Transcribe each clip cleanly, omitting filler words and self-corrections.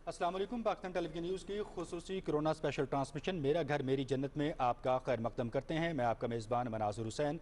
السلام علیکم۔ پاکستان ٹیلی vision news کی خصوصی کرونا اسپیشل ٹرانسمیشن میرا گھر میری جنت میں آپ کا خیر مقدم کرتے ہیں۔ میں آپ کا میزبان مناظر حسین۔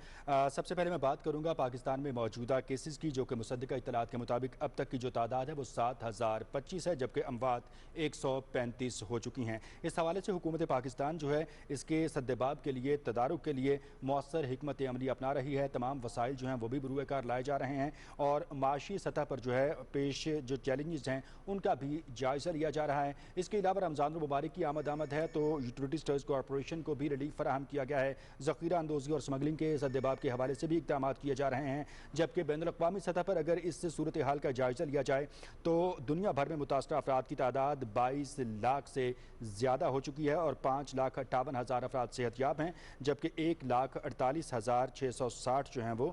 سب سے پہلے میں بات کروں گا پاکستان میں موجودہ کیسز کی، جو کہ مصدقہ اطلاعات کے مطابق اب تک کی جو تعداد ہے وہ 7025 ہے، جبکہ اموات 135 ہو چکی ہیں۔ اس حوالے سے حکومت پاکستان جو ہے اس کے سدباب کے لیے، تدارک کے لیے مؤثر حکمت عملی اپنا رہی ہے۔ تمام وسائل جو ہیں وہ بھی بروئے کار لائے جا رہے ہیں اور معاشی سطح پر جو ہے پیش جو چیلنجز ہیں ان کا بھی جائزہ لیا جا رہا ہے۔ اس کے علاوہ رمضان المبارک کی آمد ہے تو یوٹیلیٹی سٹورز کارپوریشن کو بھی ریلیف فراہم کیا گیا ہے۔ ذخیرہ اندوزی اور سمگلنگ کے سدباب کے حوالے سے بھی اقدامات کیے جا رہے ہیں، جبکہ بین الاقوامی سطح پر اگر اس صورتحال کا جائزہ لیا جائے تو دنیا بھر میں متاثرہ افراد کی تعداد 22 لاکھ سے زیادہ ہو چکی ہے اور 5,58,000 افراد صحت یاب ہیں، جبکہ 1,48,660 جو ہیں وہ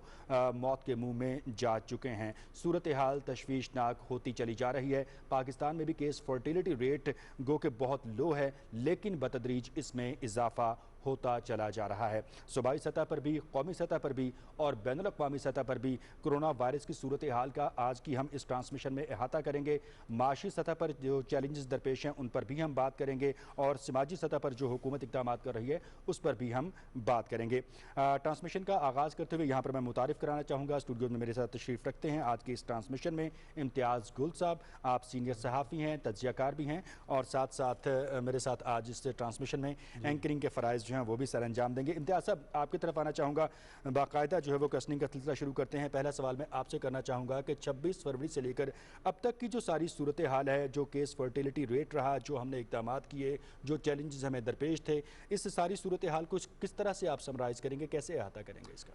موت کے منہ میں جا چکے ہیں۔ صورتحال تشویشناک ہوتی چلی جا رہی ہے۔ پاکستان میں بھی کیس فرٹیلیٹی ریٹ گو کہ بہت لو ہے، لیکن بتدریج اس میں اضافہ ہوتا چلا جا رہا ہے۔ صوبائی سطح پر بھی، قومی سطح پر بھی اور بین الاقوامی سطح پر بھی کرونا وائرس کی صورتحال کا آج کی ہم اس ٹرانسمیشن میں احاطہ کریں گے۔ معاشی سطح پر جو چیلنجز درپیش ہیں ان پر بھی ہم بات کریں گے اور سماجی سطح پر جو حکومت اقدامات کر رہی ہے اس پر بھی ہم بات کریں گے۔ ٹرانسمیشن کا آغاز کرتے ہوئے یہاں پر میں متعارف کرانا چاہوں گا، اسٹوڈیو میں میرے ساتھ تشریف رکھتے ہیں آج کی اس ٹرانسمیشن میں امتیاز گل صاحب۔ آپ سینئر صحافی ہیں، تجزیہ کار بھی ہیں اور ساتھ ساتھ میرے ساتھ آج اس ٹرانسمیشن میں اینکرنگ کے فرائض جو ہیں وہ بھی سر انجام دیں گے۔ امتیاز صاحب آپ کی طرف آنا چاہوں گا، باقاعدہ جو ہے وہ کوسچننگ کا سلسلہ شروع کرتے ہیں۔ پہلا سوال میں آپ سے کرنا چاہوں گا کہ 26 فروری سے لے کر اب تک کی جو ساری صورتحال ہے، جو کیس فرٹیلیٹی ریٹ رہا، جو ہم نے اقدامات کیے، جو چیلنجز ہمیں درپیش تھے، اس ساری صورتحال کو کس طرح سے آپ سمرائز کریں گے، کیسے احاطہ کریں گے اس کا؟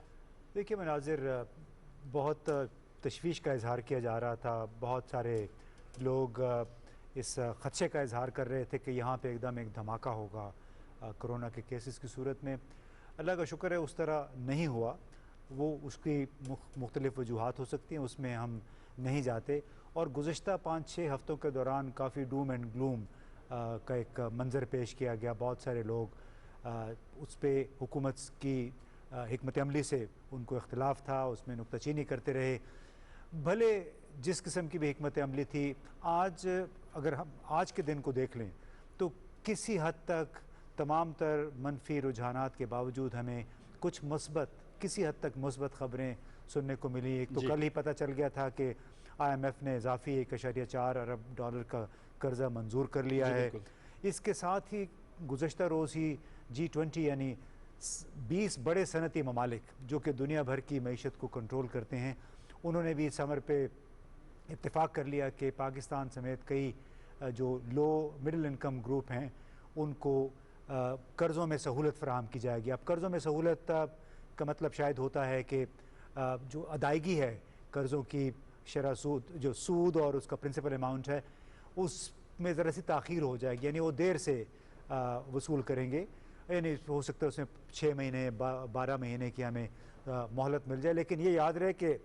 دیکھیے مناظر، بہت تشویش کا اظہار کیا جا رہا تھا، بہت سارے لوگ اس خدشے کا اظہار کر رہے تھے کہ یہاں پہ ایک دھماکہ ہوگا کرونا کے کیسز کی صورت میں۔ اللہ کا شکر ہے اس طرح نہیں ہوا۔ وہ اس کی مختلف وجوہات ہو سکتی ہیں، اس میں ہم نہیں جاتے، اور گزشتہ 5-6 ہفتوں کے دوران کافی ڈوم اینڈ گلوم کا ایک منظر پیش کیا گیا۔ بہت سارے لوگ اس پہ حکومت کی حکمت عملی سے ان کو اختلاف تھا، اس میں نکتہ چینی کرتے رہے۔ بھلے جس قسم کی بھی حکمت عملی تھی، اگر ہم آج کے دن کو دیکھ لیں تو کسی حد تک تمام تر منفی رجحانات کے باوجود ہمیں کچھ کسی حد تک مثبت خبریں سننے کو ملی۔ ایک تو کل ہی پتہ چل گیا تھا کہ IMF نے اضافی 1.4 ارب ڈالر کا قرضہ منظور کر لیا ہے۔ اس کے ساتھ ہی گزشتہ روز ہی G20 یعنی 20 بڑے صنعتی ممالک جو کہ دنیا بھر کی معیشت کو کنٹرول کرتے ہیں، انہوں نے بھی اس امر پہ اتفاق کر لیا کہ پاکستان سمیت کئی جو لو مڈل انکم گروپ ہیں ان کو قرضوں میں سہولت فراہم کی جائے گی۔ اب قرضوں میں سہولت کا مطلب شاید ہوتا ہے کہ جو ادائیگی ہے قرضوں کی شرح سود اور اس کا پرنسپل اماؤنٹ ہے، اس میں ذرا سی تاخیر ہو جائے گی، یعنی وہ دیر سے وصول کریں گے۔ یعنی ہو سکتا ہے اس میں 6 مہینے 12 مہینے کی ہمیں مہلت مل جائے، لیکن یہ یاد رہے کہ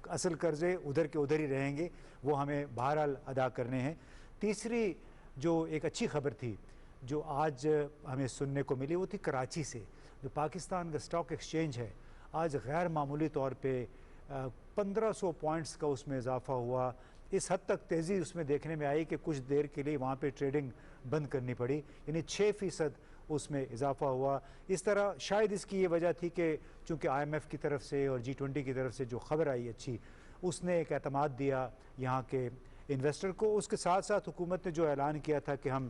اصل قرضے ادھر کے ادھر ہی رہیں گے، وہ ہمیں بہرحال ادا کرنے ہیں۔ تیسری جو ایک اچھی خبر تھی جو آج ہمیں سننے کو ملی، وہ تھی کراچی سے۔ جو پاکستان کا سٹاک ایکسچینج ہے، آج غیر معمولی طور پہ 1500 پوائنٹس کا اس میں اضافہ ہوا۔ اس حد تک تیزی اس میں دیکھنے میں آئی کہ کچھ دیر کے لیے وہاں پہ ٹریڈنگ بند کرنی پڑی، یعنی 6% اس میں اضافہ ہوا۔ اس طرح شاید اس کی یہ وجہ تھی کہ چونکہ IMF کی طرف سے اور G20 کی طرف سے جو خبر آئی اچھی، اس نے ایک اعتماد دیا یہاں کے انویسٹر کو۔ اس کے ساتھ ساتھ حکومت نے جو اعلان کیا تھا کہ ہم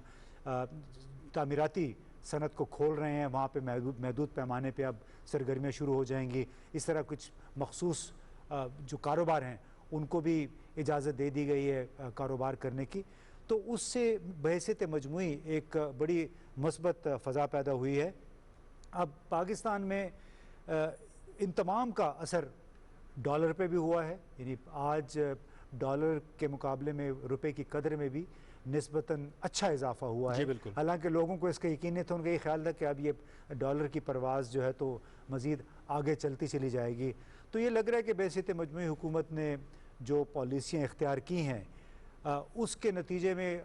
تعمیراتی صنعت کو کھول رہے ہیں، وہاں پہ محدود پیمانے پہ اب سرگرمیاں شروع ہو جائیں گی۔ اس طرح کچھ مخصوص جو کاروبار ہیں ان کو بھی اجازت دے دی گئی ہے کاروبار کرنے کی، تو اس سے بحیثیت مجموعی ایک بڑی مثبت فضا پیدا ہوئی ہے۔ اب پاکستان میں ان تمام کا اثر ڈالر پہ بھی ہوا ہے، یعنی آج ڈالر کے مقابلے میں روپے کی قدر میں بھی نسبتاً اچھا اضافہ ہوا ہے۔ حالانکہ لوگوں کو اس کا یقین نہیں تھا، ان کا یہ خیال تھا کہ اب یہ ڈالر کی پرواز جو ہے تو مزید آگے چلتی چلی جائے گی۔ تو یہ لگ رہا ہے کہ بحیثیت مجموعی حکومت نے جو پالیسیاں اختیار کی ہیں اس کے نتیجے میں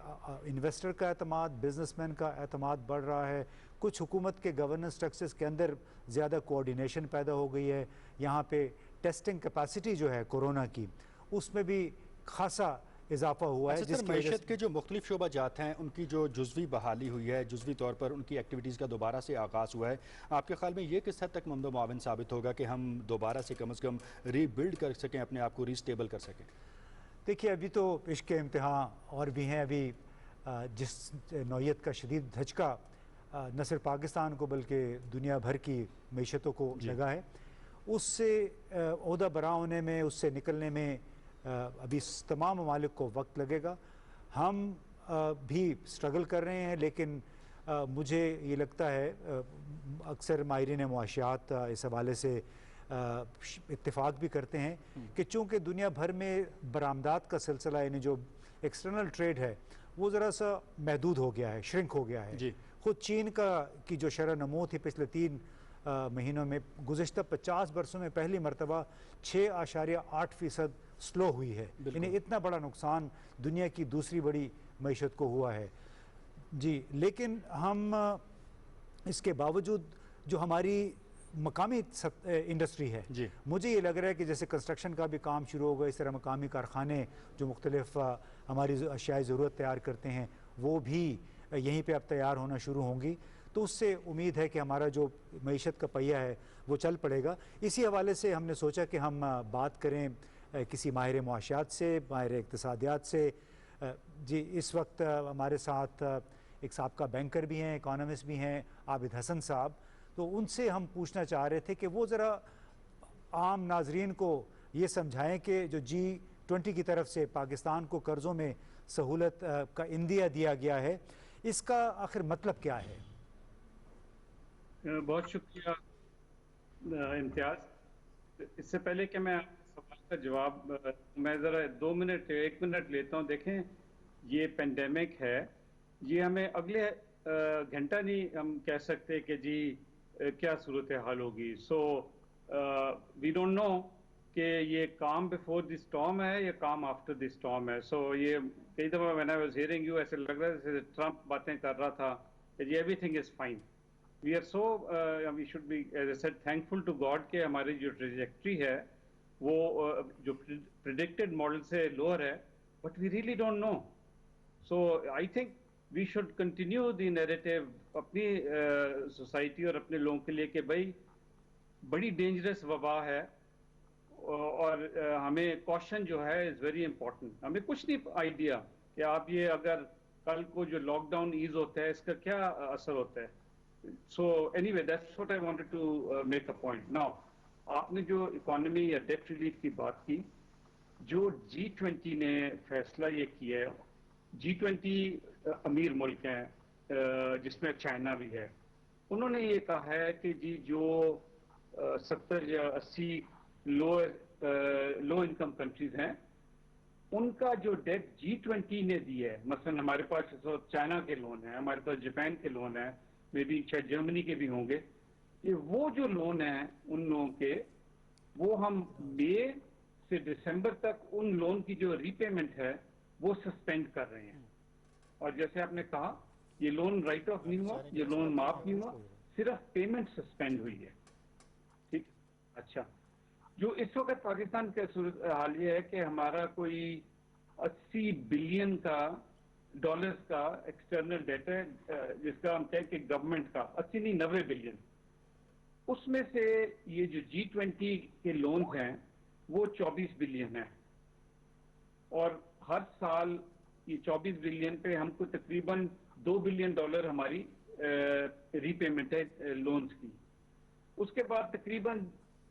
انویسٹر کا اعتماد، بزنس مین کا اعتماد بڑھ رہا ہے۔ کچھ حکومت کے گورننس سٹرکچرز کے اندر زیادہ کوآرڈینیشن پیدا ہو گئی ہے۔ یہاں پہ ٹیسٹنگ کیپیسٹی جو ہے کورونا کی، اس میں بھی خاصا اضافہ ہوا ہے اچھا جس سر، کی وجہ معیشت سے کے جو مختلف شعبہ جات ہیں ان کی جو جزوی بحالی ہوئی ہے، جزوی طور پر ان کی ایکٹیویٹیز کا دوبارہ سے آغاز ہوا ہے، آپ کے خیال میں یہ کس حد تک ممد و معاون ثابت ہوگا کہ ہم دوبارہ سے کم از کم ری بلڈ کر سکیں، اپنے آپ کو ری سٹیبل کر سکیں؟ دیکھیے ابھی تو عشق کے امتحان اور بھی ہیں. ابھی جس نوعیت کا شدید دھچکا نہ صرف پاکستان کو بلکہ دنیا بھر کی معیشتوں کو جی لگا ہے، اس سے عہدہ برآں ہونے میں، اس سے نکلنے میں ابھی تمام ممالک کو وقت لگے گا. ہم بھی سٹرگل کر رہے ہیں، لیکن مجھے یہ لگتا ہے اکثر ماہرین معاشیات اس حوالے سے اتفاق بھی کرتے ہیں کہ چونکہ دنیا بھر میں برآمدات کا سلسلہ، یعنی جو ایکسٹرنل ٹریڈ ہے، وہ ذرا سا محدود ہو گیا ہے، شرنک ہو گیا ہے. جی خود چین کی جو شرح نمو تھی پچھلے 3 مہینوں میں، گزشتہ 50 برسوں میں پہلی مرتبہ 6.8% سلو ہوئی ہے. بالکل. یعنی اتنا بڑا نقصان دنیا کی دوسری بڑی معیشت کو ہوا ہے. جی لیکن ہم اس کے باوجود جو ہماری مقامی انڈسٹری ہے، جی مجھے یہ لگ رہا ہے کہ جیسے کنسٹرکشن کا بھی کام شروع ہوگا، اس طرح مقامی کارخانے جو مختلف ہماری اشیاء ضرورت تیار کرتے ہیں وہ بھی یہیں پہ اب تیار ہونا شروع ہوں گی. تو اس سے امید ہے کہ ہمارا جو معیشت کا پہیہ ہے وہ چل پڑے گا. اسی حوالے سے ہم نے سوچا کہ ہم بات کریں کسی ماہر معاشیات سے، ماہر اقتصادیات سے. جی اس وقت ہمارے ساتھ ایک سابقہ بینکر بھی ہیں، اکانومسٹ بھی ہیں، عابد حسن صاحب. تو ان سے ہم پوچھنا چاہ رہے تھے کہ وہ ذرا عام ناظرین کو یہ سمجھائیں کہ جو G20 کی طرف سے پاکستان کو قرضوں میں سہولت کا عندیہ دیا گیا ہے، اس کا آخر مطلب کیا ہے؟ بہت شکریہ امتیاز. اس سے پہلے کہ میں سوال کا جواب میں ذرا 1 منٹ لیتا ہوں. دیکھیں یہ پینڈیمک ہے، یہ ہمیں اگلے گھنٹہ نہیں ہم کہہ سکتے کہ جی کیا صورتحال ہوگی. سو وی ڈونٹ نو کہ یہ کام بفور دی اسٹارم ہے یا کام آفٹر دی اسٹارم ہے. سو یہ کئی دفعہ when I was hearing you ایسے لگ رہا ہے جیسے ٹرمپ باتیں کر رہا تھا کہ جی everything is fine. We are so we should be, as I said, thankful to God کہ ہماری جو ٹریجیکٹری ہے وہ جو predicted model سے lower ہے, but we really don't know. So I think we should continue the narrative اپنی society اور اپنے لوگوں کے لیے کہ بھائی بڑی ڈینجرس وبا ہے اور ہمیں کوشن جو ہے از ویری امپورٹنٹ. ہمیں کچھ نہیں آئیڈیا کہ آپ یہ اگر کل کو جو لاک ڈاؤن ایز ہوتا ہے اس کا کیا اثر ہوتا ہے. So anyway, that's what I wanted to make a point. Now, آپ نے جو اکانومی یا ڈیٹ ریلیف کی بات کی، جو G20 نے فیصلہ یہ کیا ہے، G20 امیر ملک ہیں جس میں چائنا بھی ہے، انہوں نے یہ کہا ہے کہ جی جو 70 یا 80 لو انکم کنٹریز ہیں ان کا جو ڈیٹ G20 نے دی ہے، مثلا ہمارے پاس چائنا کے لون ہیں، ہمارے پاس جاپان کے لون ہیں، میں بھی شاید جرمنی کے بھی ہوں گے، کہ وہ جو لون ہیں ان لوگوں کے وہ ہم مئی سے دسمبر تک ان لون کی جو ری پیمنٹ ہے وہ سسپینڈ کر رہے ہیں. اور جیسے آپ نے کہا یہ لون رائٹ آف نہیں ہوا، یہ لون معاف نہیں ہوا، صرف پیمنٹ سسپینڈ ہوئی ہے. ٹھیک. اچھا جو اس وقت پاکستان کا صورت حال یہ ہے کہ ہمارا کوئی 80 بلین کا ڈالرز کا ایکسٹرنل ڈیٹ ہے جس کا ہم کہیں کہ گورنمنٹ کا 80 نہیں 90 بلین. اس میں سے یہ جو G20 کے لونز ہیں وہ 24 بلین ہیں اور ہر سال یہ 24 بلین پہ ہم کو تقریباً $2 بلین ہماری ری پیمنٹ ہے لونز کی. اس کے بعد تقریباً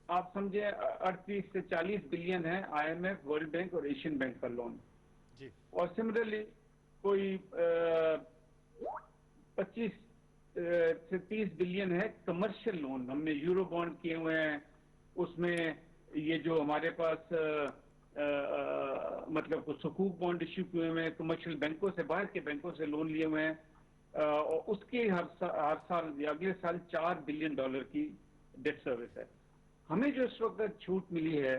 آپ سمجھیں 38 سے 40 بلین ہے IMF، ورلڈ بینک اور ایشین بینک کا لون. جی اور سملرلی کوئی 25 سے 30 بلین ہے کمرشل لون ہم نے یورو بانڈ کیے ہوئے ہیں. اس میں یہ جو ہمارے پاس مطلب کچھ حقوق بانڈ ایشو کیے ہوئے ہیں، کمرشل بینکوں سے، باہر کے بینکوں سے لون لیے ہوئے ہیں، اور اس کی ہر سال یا اگلے سال $4 بلین کی ڈیٹ سروس ہے. ہمیں جو اس وقت چھوٹ ملی ہے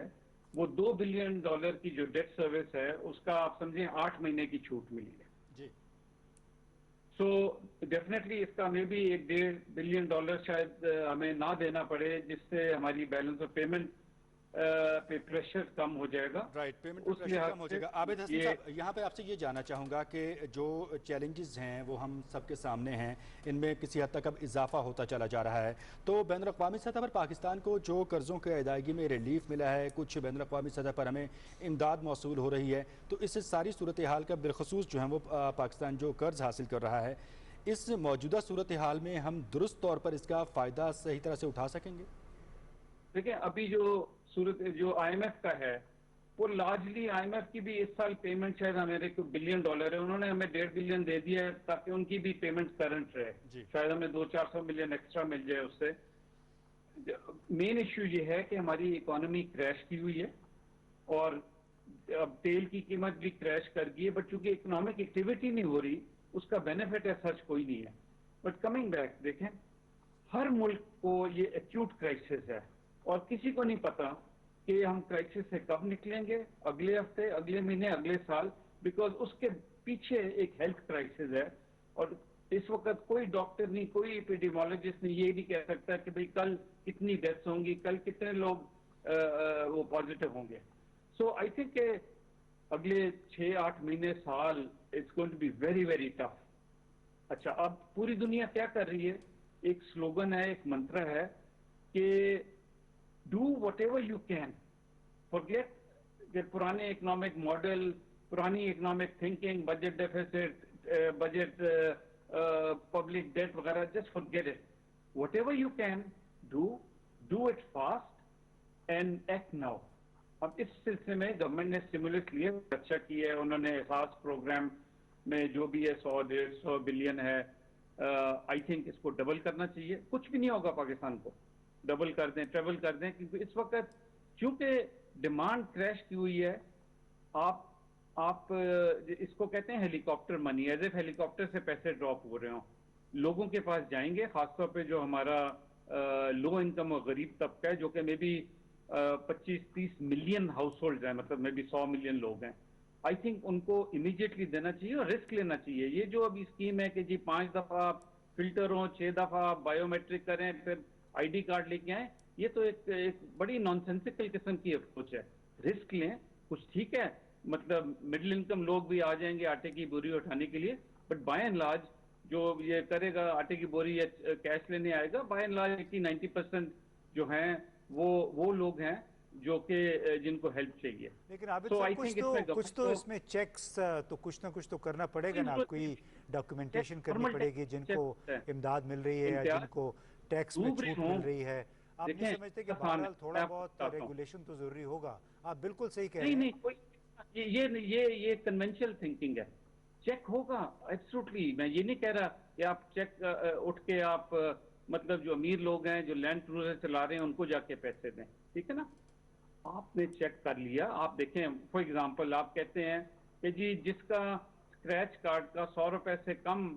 وہ $2 بلین کی جو ڈیٹ سروس ہے اس کا آپ سمجھیں 8 مہینے کی چھوٹ ملی ہے. جی سو ڈیفینیٹلی اس کا ہمیں بھی $1.5 بلین شاید ہمیں نہ دینا پڑے، جس سے ہماری بیلنس آف پیمنٹ पे प्रेशर कम हो जाएगा। राइट, पेमेंट उस प्रेशर लिहाज कम हो से जाएगा। आबिद हसन ये साहब, यहाँ पे आपसे ये जानना चाहूँगा कि जो चैलेंजेस हैं वो हम सबके सामने हैं, इनमें किसी हद तक अब इजाफा होता चला जा रहा है, तो बैनुल अक़वामी सतह पर पाकिस्तान को जो कर्ज़ों के अदायगी में रिलीफ मिला है, कुछ बैनुल अक़वामी सतह पर हमें इमदाद मौसूल हो रही है, तो इस सारी सूरत हाल का बिलखसूस जो है वो पाकिस्तान जो कर्ज़ हासिल कर रहा है, इस मौजूदा सूरत हाल में हम दुरुस्त तौर पर इसका फ़ायदा सही तरह से उठा सकेंगे? देखिए, अभी जो सूरत जो IMF का है, वो लार्जली IMF की भी इस साल पेमेंट शायद हमारे को $1 बिलियन है, उन्होंने हमें $1.5 बिलियन दे दिया है ताकि उनकी भी पेमेंट करंट रहे। शायद हमें 200-400 मिलियन एक्स्ट्रा मिल जाए उससे। मेन इश्यू ये है कि हमारी इकोनॉमी क्रैश की हुई है और अब तेल की कीमत भी क्रैश कर गई है, बट चूंकि इकोनॉमिक एक्टिविटी नहीं हो रही, उसका बेनिफिट है सच कोई नहीं है। बट कमिंग बैक, देखें, हर मुल्क को ये एक्यूट क्राइसिस है और किसी को नहीं पता कि हम क्राइसिस से कब निकलेंगे, अगले हफ्ते, अगले महीने, अगले साल, बिकॉज उसके पीछे एक हेल्थ क्राइसिस है। और इस वक्त कोई डॉक्टर नहीं, कोई एपिडेमियोलॉजिस्ट नहीं ये नहीं कह सकता कि भाई कल कितनी डेथ्स होंगी, कल कितने लोग वो पॉजिटिव होंगे। सो आई थिंक अगले 6-8 महीने, साल, it's going to be very very tough. अच्छा, अब पूरी दुनिया क्या कर रही है? एक स्लोगन है, एक मंत्र है कि do whatever you can, forget the पुराने इकोनॉमिक मॉडल, पुरानी economic thinking, budget deficit, budget public debt वगैरह, just forget it. whatever you can do it fast and act now। अब इस सिलसिले में गवर्नमेंट ने स्टिमुलस लिए, अच्छा किया है उन्होंने। खास प्रोग्राम में जो भी है 100-150 बिलियन है, आई थिंक इसको डबल करना चाहिए। कुछ भी नहीं होगा पाकिस्तान को, डबल कर दें, ट्रिपल कर दें, क्योंकि इस वक्त चूंकि डिमांड क्रैश की हुई है। आप इसको कहते हैं helicopter money, as if helicopter से पैसे ड्रॉप हो रहे हो। लोगों के पास जाएंगे, खासतौर पे जो हमारा लो इनकम और गरीब तबका है, जो कि may be 25-30 million house hold है, मतलब मे बी 100 मिलियन लोग हैं। आई थिंक उनको इमीडिएटली देना चाहिए और रिस्क लेना चाहिए। ये जो अभी स्कीम है कि जी 5 दफा फिल्टर हो, 6 दफा बायोमेट्रिक करें, फिर ID कार्ड लेके आए, ये तो एक बड़ी नॉनसेंसिकल किस्म की अप्रोच है। रिस्क लें, कुछ ठीक है, मतलब मिडिल इनकम लोग भी आ जाएंगे आटे की बोरी उठाने के लिए, बट बाय एंड लार्ज जो ये करेगा आटे की बोरी या कैश लेने आएगा, बाय एंड लार्ज 80-90% जो हैं वो लोग हैं जो कि जिनको हेल्प चाहिए। लेकिन आबिद साहब, कुछ तो इसमें चेक्स तो कुछ ना कुछ तो करना पड़ेगा ना, कोई डॉक्यूमेंटेशन करनी पड़ेगी जिनको इमदाद मिल रही है या जिनको टैक्स में छूट मिल रही है। आप नहीं समझते कि बहरहाल थोड़ा बहुत रेगुलेशन तो जरूरी होगा? आप बिल्कुल सही कह रहे हैं। नहीं, ये कन्वेंशनल थिंकिंग है। चेक होगा, एब्सोल्युटली। मैं ये नहीं कह रहा कि आप चेक उठ के आप मतलब जो अमीर लोग हैं, जो लैंड क्रूजर चला रहे हैं, उनको जाके पैसे दें, ठीक है ना। आपने चेक कर लिया, आप देखें, फॉर एग्जांपल आप कहते हैं कि जी जिसका स्क्रैच कार्ड का 100 रुपए से कम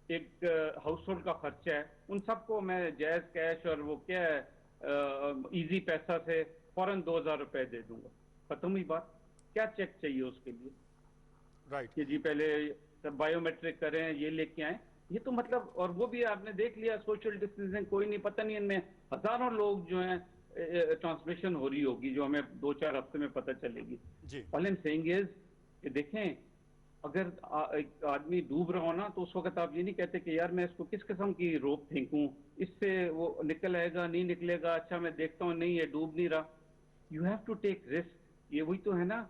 एक हाउस होल्ड का खर्चा है, उन सबको मैं जायज कैश और वो क्या है इजी पैसा से फौरन 2000 रुपए दे दूंगा। खत्म हुई बात। क्या चेक चाहिए उसके लिए? राइट, कि जी पहले बायोमेट्रिक करें, ये लेके आए, ये तो मतलब। और वो भी आपने देख लिया, सोशल डिस्टेंसिंग कोई नहीं, पता नहीं इनमें हजारों लोग जो हैं ट्रांसमिशन हो रही होगी, जो हमें 2-4 हफ्ते में पता चलेगी। All I am saying is कि देखें, अगर एक आदमी डूब रहा हो ना, तो उस वक्त आप ये नहीं कहते कि यार मैं इसको किस किस्म की रोप फेंकूं, इससे वो निकल आएगा नहीं निकलेगा, अच्छा मैं देखता हूँ नहीं ये डूब नहीं रहा। You have to take risk. ये वही तो है ना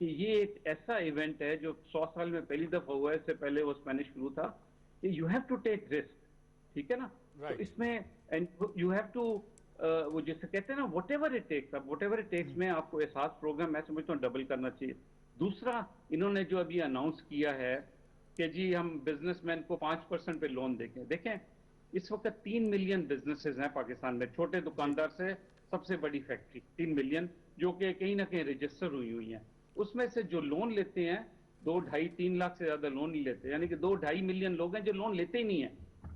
कि ये एक ऐसा इवेंट है जो 100 साल में पहली दफा हुआ है, इससे पहले वो स्पेनिश फ्लू था। You have to take risk, ठीक है ना। तो इसमें यू हैव टू वो जैसे कहते हैं ना, वट एवर इट टेक्स। अब वट एवर इट टेक्स में आपको एहसास प्रोग्राम मैं समझता हूँ डबल करना चाहिए। दूसरा, इन्होंने जो अभी अनाउंस किया है कि जी हम बिजनेसमैन को 5% पे लोन देंगे। देखें, इस वक्त 3 मिलियन बिजनेसेस हैं पाकिस्तान में, छोटे दुकानदार से सबसे बड़ी फैक्ट्री, 3 मिलियन, जो कि कहीं ना कहीं रजिस्टर हुई हैं। उसमें से जो लोन लेते हैं 2-2.5-3 लाख से ज्यादा लोन नहीं लेते, यानी कि 2-2.5 मिलियन लोग हैं जो लोन लेते ही नहीं है,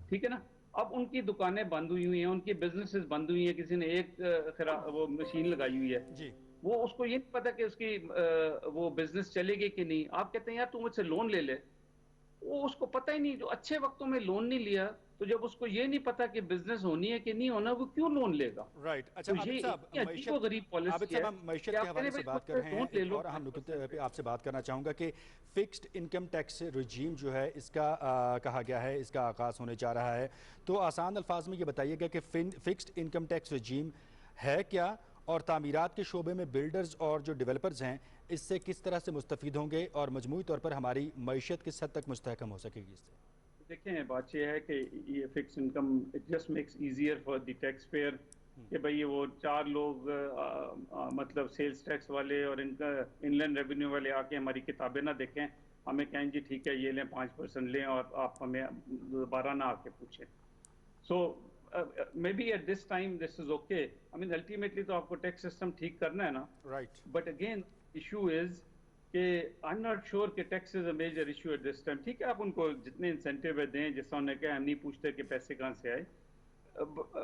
ठीक है ना। अब उनकी दुकानें बंद हुई हैं, उनकी बिजनेसेस बंद हुई हैं, किसी ने एक वो मशीन लगाई हुई है, वो उसको ये नहीं पता कि उसकी वो बिजनेस चलेगी कि नहीं। आप कहते हैं यार तू मुझसे लोन ले ले, वो उसको पता ही नहीं, जो अच्छे वक्तों में लोन नहीं लिया, तो जब उसको ये नहीं पता कि बिजनेस होनी है कि नहीं होना, वो क्यों लोन लेगा? राइट। अच्छा तो ये आबिद साहब, इतनी अजीब व गरीब आबिद पॉलिसी साहब है हम मैशत कि के आप कह हवाले रहे से भाई बात कर रहे हैं, लोन ले एक लो और अहम नुकते 5% पे पे। आपसे बात करना चाहूँगा कि फिक्स्ड इनकम टैक्स रजीम जो है इसका कहा गया है इसका आगाज़ होने जा रहा है, तो आसान अल्फाज में ये बताइएगा कि फिक्स्ड इनकम टैक्स रजीम है क्या, और तामीरात के शोबे में बिल्डर्स और जो डेवलपर्स हैं इससे किस तरह से मुस्तफ़ीद होंगे और मजमूई तौर पर हमारी मईशत किस हद तक मुस्तहकम हो सकेगी इससे? देखें, बात यह है कि ये fix income it just makes easier for the tax payer कि भाई ये वो 4 लोग मतलब सेल्स टैक्स वाले और इनका इनलैंड रेवेन्यू वाले आके हमारी किताबें ना देखें, हमें कहें जी ठीक है ये लें 5% लें और आप हमें दोबारा ना आके पूछें। So maybe at this time this is okay. I mean ultimately तो आपको टैक्स सिस्टम ठीक करना है ना। Right. But again issue is कि आई एम नॉट श्योर कि tax is a major issue at this time. ठीक है, आप उनको जितने इंसेंटिव है दें, जिस उन्होंने कहा हम नहीं पूछते कि पैसे कहाँ से आए,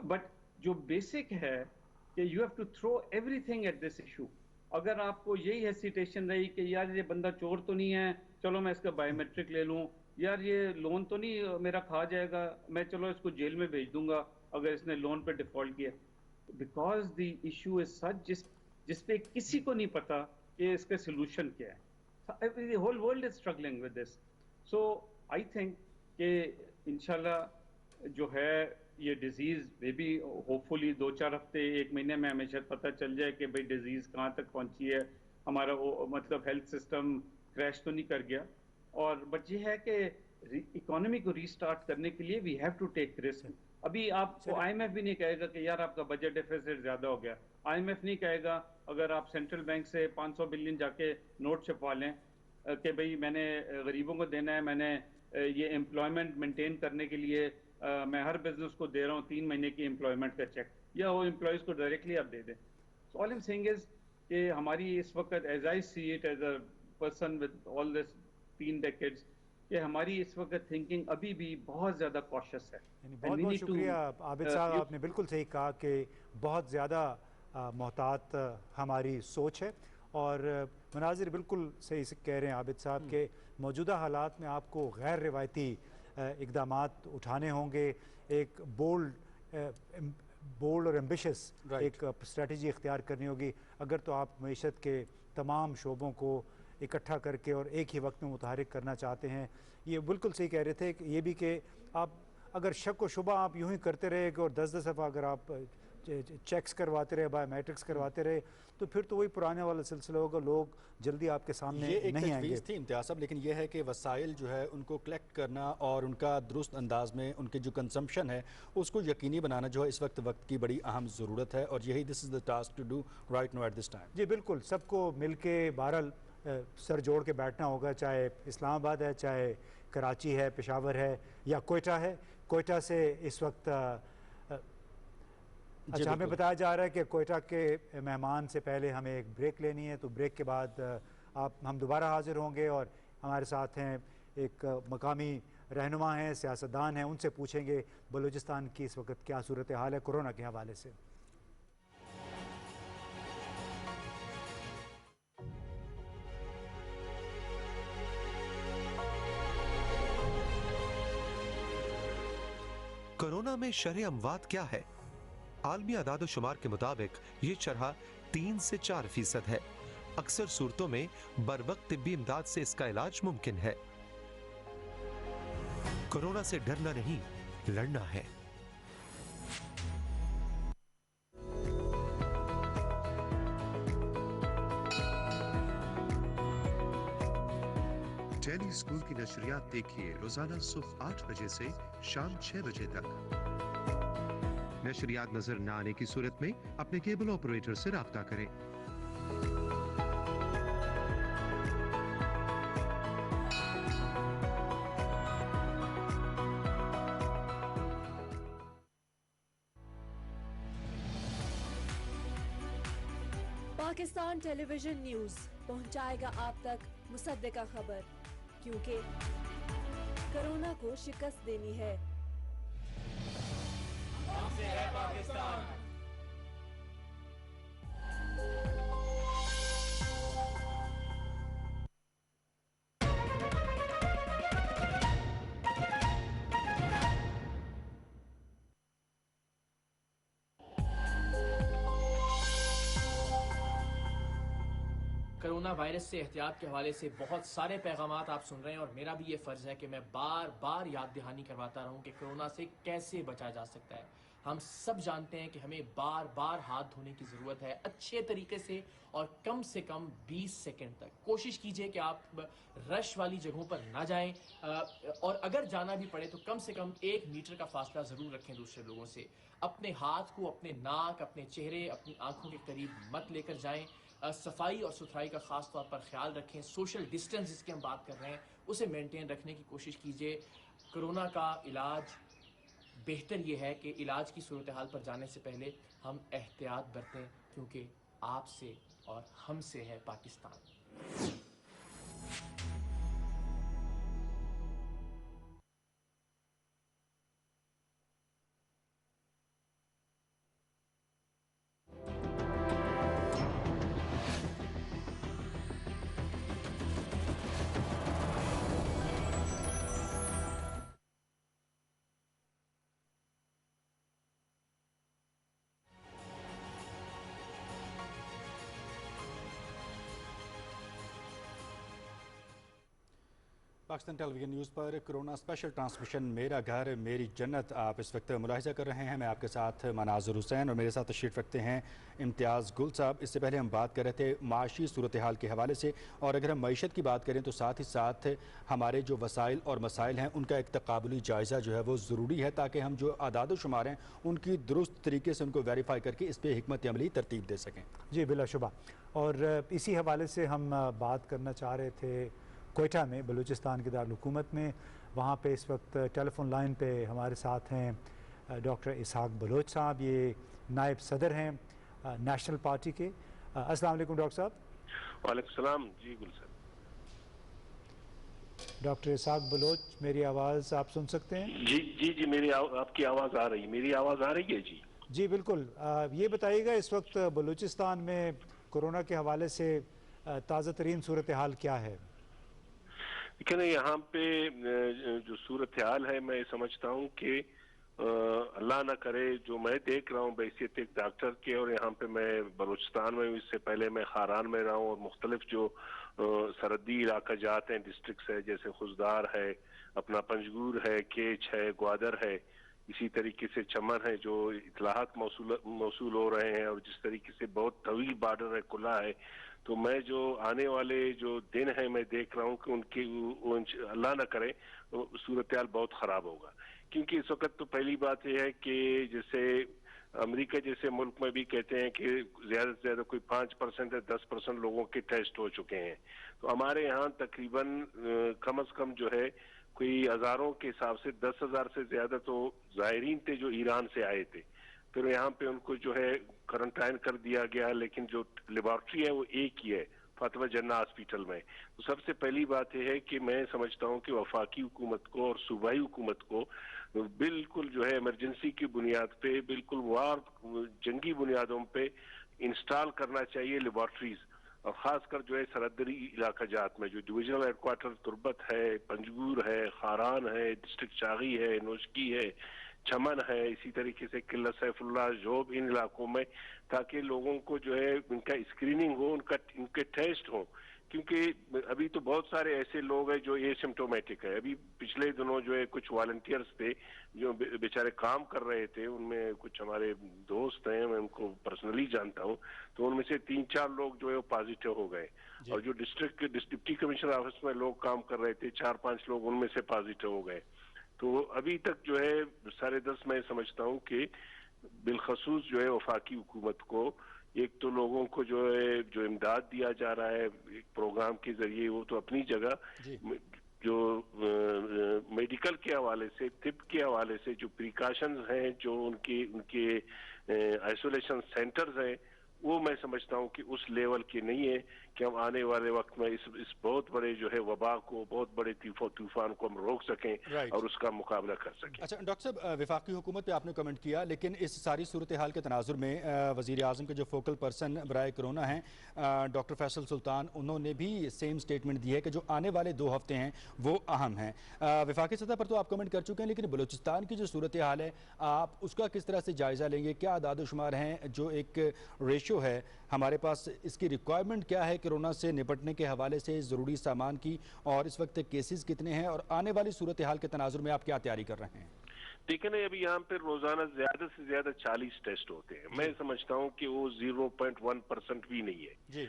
बट जो बेसिक है कि you have to throw everything at this issue. अगर आपको यही हेसिटेशन रही कि यार ये बंदा चोर तो नहीं है, चलो मैं इसका बायोमेट्रिक ले लूँ, यार ये लोन तो नहीं मेरा खा जाएगा, मैं चलो इसको जेल में भेज दूंगा अगर इसने लोन पे डिफॉल्ट किया, because the issue is such जिस पे किसी को नहीं पता कि इसका सोल्यूशन क्या है। The whole world is struggling with this. So I think कि इंशाल्लाह जो है ये डिजीज मे बी होपफुली 2-4 हफ्ते 1 महीने में हमें शायद पता चल जाए कि भाई डिजीज कहाँ तक पहुंची है, हमारा वो मतलब हेल्थ सिस्टम क्रैश तो नहीं कर गया। और बट ये है कि इकोनॉमी को रीस्टार्ट करने के लिए we have to take risk. अभी आपको आईएमएफ भी नहीं कहेगा कि यार आपका बजट डेफिसिट ज्यादा हो गया, आईएमएफ नहीं कहेगा अगर आप सेंट्रल बैंक से 500 बिलियन जाके नोट छपवा लें कि भाई मैंने गरीबों को देना है, मैंने ये एम्प्लॉयमेंट मेंटेन करने के लिए मैं हर बिजनेस को दे रहा हूँ 3 महीने की एम्प्लॉयमेंट का चेक, या वो एम्प्लॉयज को डायरेक्टली आप दे दें। So all I am saying is कि हमारी इस वक्त as I see it as a person with all this 3 decades कि हमारी इस वक्त थिंकिंग अभी भी बहुत ज़्यादा कॉशियस है। बहुत बहुत शुक्रिया आबिद साहब, आपने बिल्कुल सही कहा कि बहुत ज़्यादा मोहतात हमारी सोच है, और मनाजिर बिल्कुल सही से कह रहे हैं आबिद साहब के मौजूदा हालात में आपको गैर रिवायती इक़दामात उठाने होंगे, एक बोल्ड और एम्बिशस एक स्ट्रेटजी इख्तियार करनी होगी अगर तो आप मईशत के तमाम शोबों को इकट्ठा करके और एक ही वक्त में मुतहरिक करना चाहते हैं। ये बिल्कुल सही कह रहे थे कि ये भी कि आप अगर शक व शुबा आप यूँ ही करते रहे और 10-10 दफ़ा अगर आप चेक्स करवाते रहे, बायोमेट्रिक्स करवाते रहे, तो फिर तो वही पुराने वाला सिलसिला होगा, लोग जल्दी आपके सामने ये एक नहीं आएंगे। थी इम्तियाज़ साहब, लेकिन ये है कि वसाइल जो है उनको कलेक्ट करना और उनका दुरुस्त अंदाज में उनके जो कंजम्पशन है उसको यकीनी बनाना जो है इस वक्त की बड़ी अहम ज़रूरत है, और यही this is the task to do right now at this time. जी बिल्कुल, सबको मिल के बहरहाल सर जोड़ के बैठना होगा, चाहे इस्लामाबाद है, चाहे कराची है, पेशावर है या कोयटा है। कोयटा से इस वक्त अच्छा हमें बताया जा रहा है कि कोयटा के मेहमान से पहले हमें एक ब्रेक लेनी है, तो ब्रेक के बाद हम दोबारा हाजिर होंगे और हमारे साथ हैं एक मकामी रहनुमा हैं, सियासतदान हैं, उनसे पूछेंगे बलूचिस्तान की इस वक्त क्या सूरत हाल है कोरोना के हवाले से। कोरोना में शरह अमवात क्या है? आलमी आदाद शुमार के मुताबिक ये शरह 3 से 4% है। अक्सर सूरतों में बरवक्त तिब्बी इमदाद से इसका इलाज मुमकिन है। कोरोना से डरना नहीं, लड़ना है। डेली स्कूल की नशरियात देखिए रोजाना सुबह 8 बजे से शाम 6 बजे तक। नशरियात नजर न आने की सूरत में अपने केबल ऑपरेटर से राब्ता करें। पाकिस्तान टेलीविजन न्यूज पहुंचाएगा आप तक मुसद्दिका खबर, क्योंकि कोरोना को शिकस्त देनी है। हमसे है पाकिस्तान। कोरोना वायरस से एहतियात के हवाले से बहुत सारे पैगामात आप सुन रहे हैं और मेरा भी ये फ़र्ज़ है कि मैं बार बार याद दहानी करवाता रहूं कि कोरोना से कैसे बचा जा सकता है। हम सब जानते हैं कि हमें बार बार हाथ धोने की ज़रूरत है अच्छे तरीके से और कम से कम 20 सेकंड तक। कोशिश कीजिए कि आप रश वाली जगहों पर ना जाएं और अगर जाना भी पड़े तो कम से कम 1 मीटर का फासला ज़रूर रखें दूसरे लोगों से। अपने हाथ को अपने नाक, अपने चेहरे, अपनी आंखों के करीब मत लेकर जाएं। सफाई और सुथराई का ख़ास तौर पर ख्याल रखें। सोशल डिस्टेंस जिसकी हम बात कर रहे हैं उसे मेंटेन रखने की कोशिश कीजिए। कोरोना का इलाज बेहतर ये है कि इलाज की सूरत हाल पर जाने से पहले हम एहतियात बरतें, क्योंकि आपसे और हमसे है पाकिस्तान। पाकिस्तान टेलीविजन न्यूज़ पर कोरोना स्पेशल ट्रांसमिशन मेरा घर मेरी जन्नत आप इस वक्त मुलाहिजा कर रहे हैं। मैं आपके साथ मनाज़र हुसैन और मेरे साथ तशरीफ़ रखते हैं इम्तियाज़ गुल साहब। इससे पहले हम बात कर रहे थे माशी सूरत हाल के हवाले से, और अगर हम मईशत की बात करें तो साथ ही साथ हमारे जो वसाइल और मसाइल हैं उनका एक तकाबुली जायज़ा जो है वो ज़रूरी है, ताकि हम जो आदाद शुमार हैं उनकी दुरुस्त तरीके से उनको वेरीफाई करके इस पर हिकमत अमली तरतीब दे सकें। जी बिलाशुबा, और इसी हवाले से हम बात करना चाह रहे थे कोयटा में, बलूचिस्तान के दारुल हुकूमत में। वहाँ पे इस वक्त टेलीफोन लाइन पे हमारे साथ हैं डॉक्टर इसहाक बलोच साहब, ये नायब सदर हैं नेशनल पार्टी के। अस्सलाम वालेकुम डॉक्टर साहब। वालेकुम सलाम जी गुल साहब। डॉक्टर इसहाक बलोच, मेरी आवाज़ आप सुन सकते हैं? जी जी जी, आपकी आवाज़ आ रही है, मेरी आवाज़ आ रही है जी? जी बिल्कुल। ये बताइएगा इस वक्त बलूचिस्तान में कोरोना के हवाले से ताज़ा तरीन सूरत हाल क्या है? लेकिन यहाँ पे जो सूरत हाल है, मैं समझता हूँ कि अल्लाह ना करे, जो मैं देख रहा हूँ बहैसियत एक डॉक्टर के, और यहाँ पे मैं बलूचिस्तान में, इससे पहले मैं खारान में रहा हूँ, और मुख्तलिफ जो सरहदी इलाका जाते हैं, डिस्ट्रिक्ट है, जैसे खुजदार है, अपना पंजगूर है, केच है, ग्वादर है, इसी तरीके से चमन है, जो इतलाहात मौसूल हो रहे हैं, और जिस तरीके से बहुत तवील बार्डर है, खुला है। तो मैं जो आने वाले जो दिन है मैं देख रहा हूँ कि उनकी अल्लाह ना करे सूरत हाल बहुत ख़राब होगा। क्योंकि इस वक्त तो पहली बात यह है कि जैसे अमेरिका जैसे मुल्क में भी कहते हैं कि ज़्यादा से ज़्यादा कोई 5% या 10% लोगों के टेस्ट हो चुके हैं। तो हमारे यहाँ तकरीबन कम अज़ कम जो है कोई हज़ारों के हिसाब से 10,000 से ज़्यादा तो ज़ायरीन थे जो ईरान से आए थे। फिर यहाँ पे उनको जो है क्वारंटाइन कर दिया गया, लेकिन जो लेबॉर्ट्री है वो एक ही है, फातिमा जन्ना हॉस्पिटल में। तो सबसे पहली बात यह है कि मैं समझता हूँ कि वफाकी हुकूमत को और सूबाई हुकूमत को बिल्कुल जो है इमरजेंसी की बुनियाद पे, बिल्कुल वार जंगी बुनियादों पे इंस्टॉल करना चाहिए लेबॉर्ट्रीज, और खासकर जो है सरहदी इलाका जात में जो डिविजनल हेडक्वार्टर तुर्बत है, पंजगूर है, खारान है, डिस्ट्रिक्ट चागी है, नोशकी है, चमन है, इसी तरीके से किला सैफुल्लाह, जोब, इन इलाकों में, ताकि लोगों को जो है उनका स्क्रीनिंग हो, उनके टेस्ट हो। क्योंकि अभी तो बहुत सारे ऐसे लोग हैं जो एसिम्प्टोमेटिक है। अभी पिछले दिनों जो है कुछ वॉलंटियर्स थे जो बेचारे काम कर रहे थे, उनमें कुछ हमारे दोस्त हैं, मैं उनको पर्सनली जानता हूं, तो उनमें से 3-4 लोग जो है पॉजिटिव हो गए, और जो डिप्टी कमिश्नर ऑफिस में लोग काम कर रहे थे 4-5 लोग उनमें से पॉजिटिव हो गए। तो अभी तक जो है 10:30 मैं समझता हूँ कि बिलखसूस जो है वफाकी हुकूमत को एक तो लोगों को जो है जो इमदाद दिया जा रहा है एक प्रोग्राम के जरिए, वो तो अपनी जगह जो मेडिकल के हवाले से, तिब के हवाले से जो प्रिकॉशंस हैं, जो उनके आइसोलेशन सेंटर्स हैं, वो मैं समझता हूँ कि उस लेवल के नहीं है कि हम आने वाले वक्त में इस बहुत बड़े जो है वबा को, बहुत बड़े तूफान को हम रोक सकें और उसका मुकाबला कर सकें। अच्छा डॉक्टर साहब, वफाकी हुकूमत पे आपने कमेंट किया, लेकिन इस सारी सूरत हाल के तनाजुर में वज़ीर आज़म के जो फोकल पर्सन बराए कोरोना हैं डॉक्टर फैसल सुल्तान, उन्होंने भी सेम स्टेटमेंट दी है कि जो आने वाले 2 हफ्ते हैं वो अहम हैं। वफाकी सतह पर तो आप कमेंट कर चुके हैं, लेकिन बलूचिस्तान की जो सूरत हाल है आप उसका किस तरह से जायज़ा लेंगे? क्या आदाद शुमार हैं, जो एक रेशो है हमारे पास, इसकी रिक्वायरमेंट क्या है कि कोरोना से निपटने के हवाले से ज़रूरी सामान की और इस वक्त केसेस कितने हैं और आने वाली सूरत हाल के तनाजुर में आप क्या तैयारी कर रहे हैं? देखिए ना, अभी यहाँ पे रोजाना ज्यादा से ज्यादा 40 टेस्ट होते हैं। मैं समझता हूँ कि वो 0.1% भी नहीं है जी।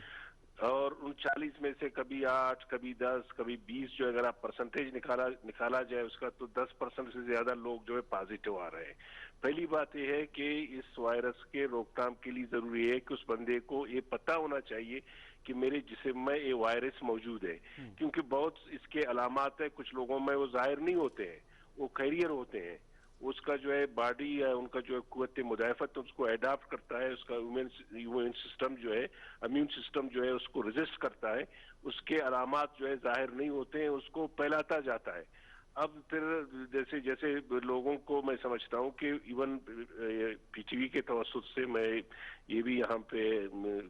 और उन 40 में से कभी 8, कभी 10, कभी 20 जो अगर आप परसेंटेज निकाला जाए उसका, तो 10% से ज्यादा लोग जो है पॉजिटिव आ रहे हैं। पहली बात यह है कि इस वायरस के रोकथाम के लिए जरूरी है कि उस बंदे को ये पता होना चाहिए कि मेरे जिस्म में ये वायरस मौजूद है, क्योंकि बहुत इसके अलामात है, कुछ लोगों में वो जाहिर नहीं होते हैं, वो कैरियर होते हैं। उसका जो है बॉडी है, उनका जो है कुव्वत मुदाफ़त उसको अडाप्ट करता है, उसका इम्यून सिस्टम जो है, इम्यून सिस्टम जो है उसको रेजिस्ट करता है, उसके अलामात जो है जाहिर नहीं होते हैं, उसको फैलाता जाता है। अब फिर जैसे जैसे लोगों को मैं समझता हूँ कि इवन पीटीवी के तवस्सुत से मैं ये भी यहाँ पे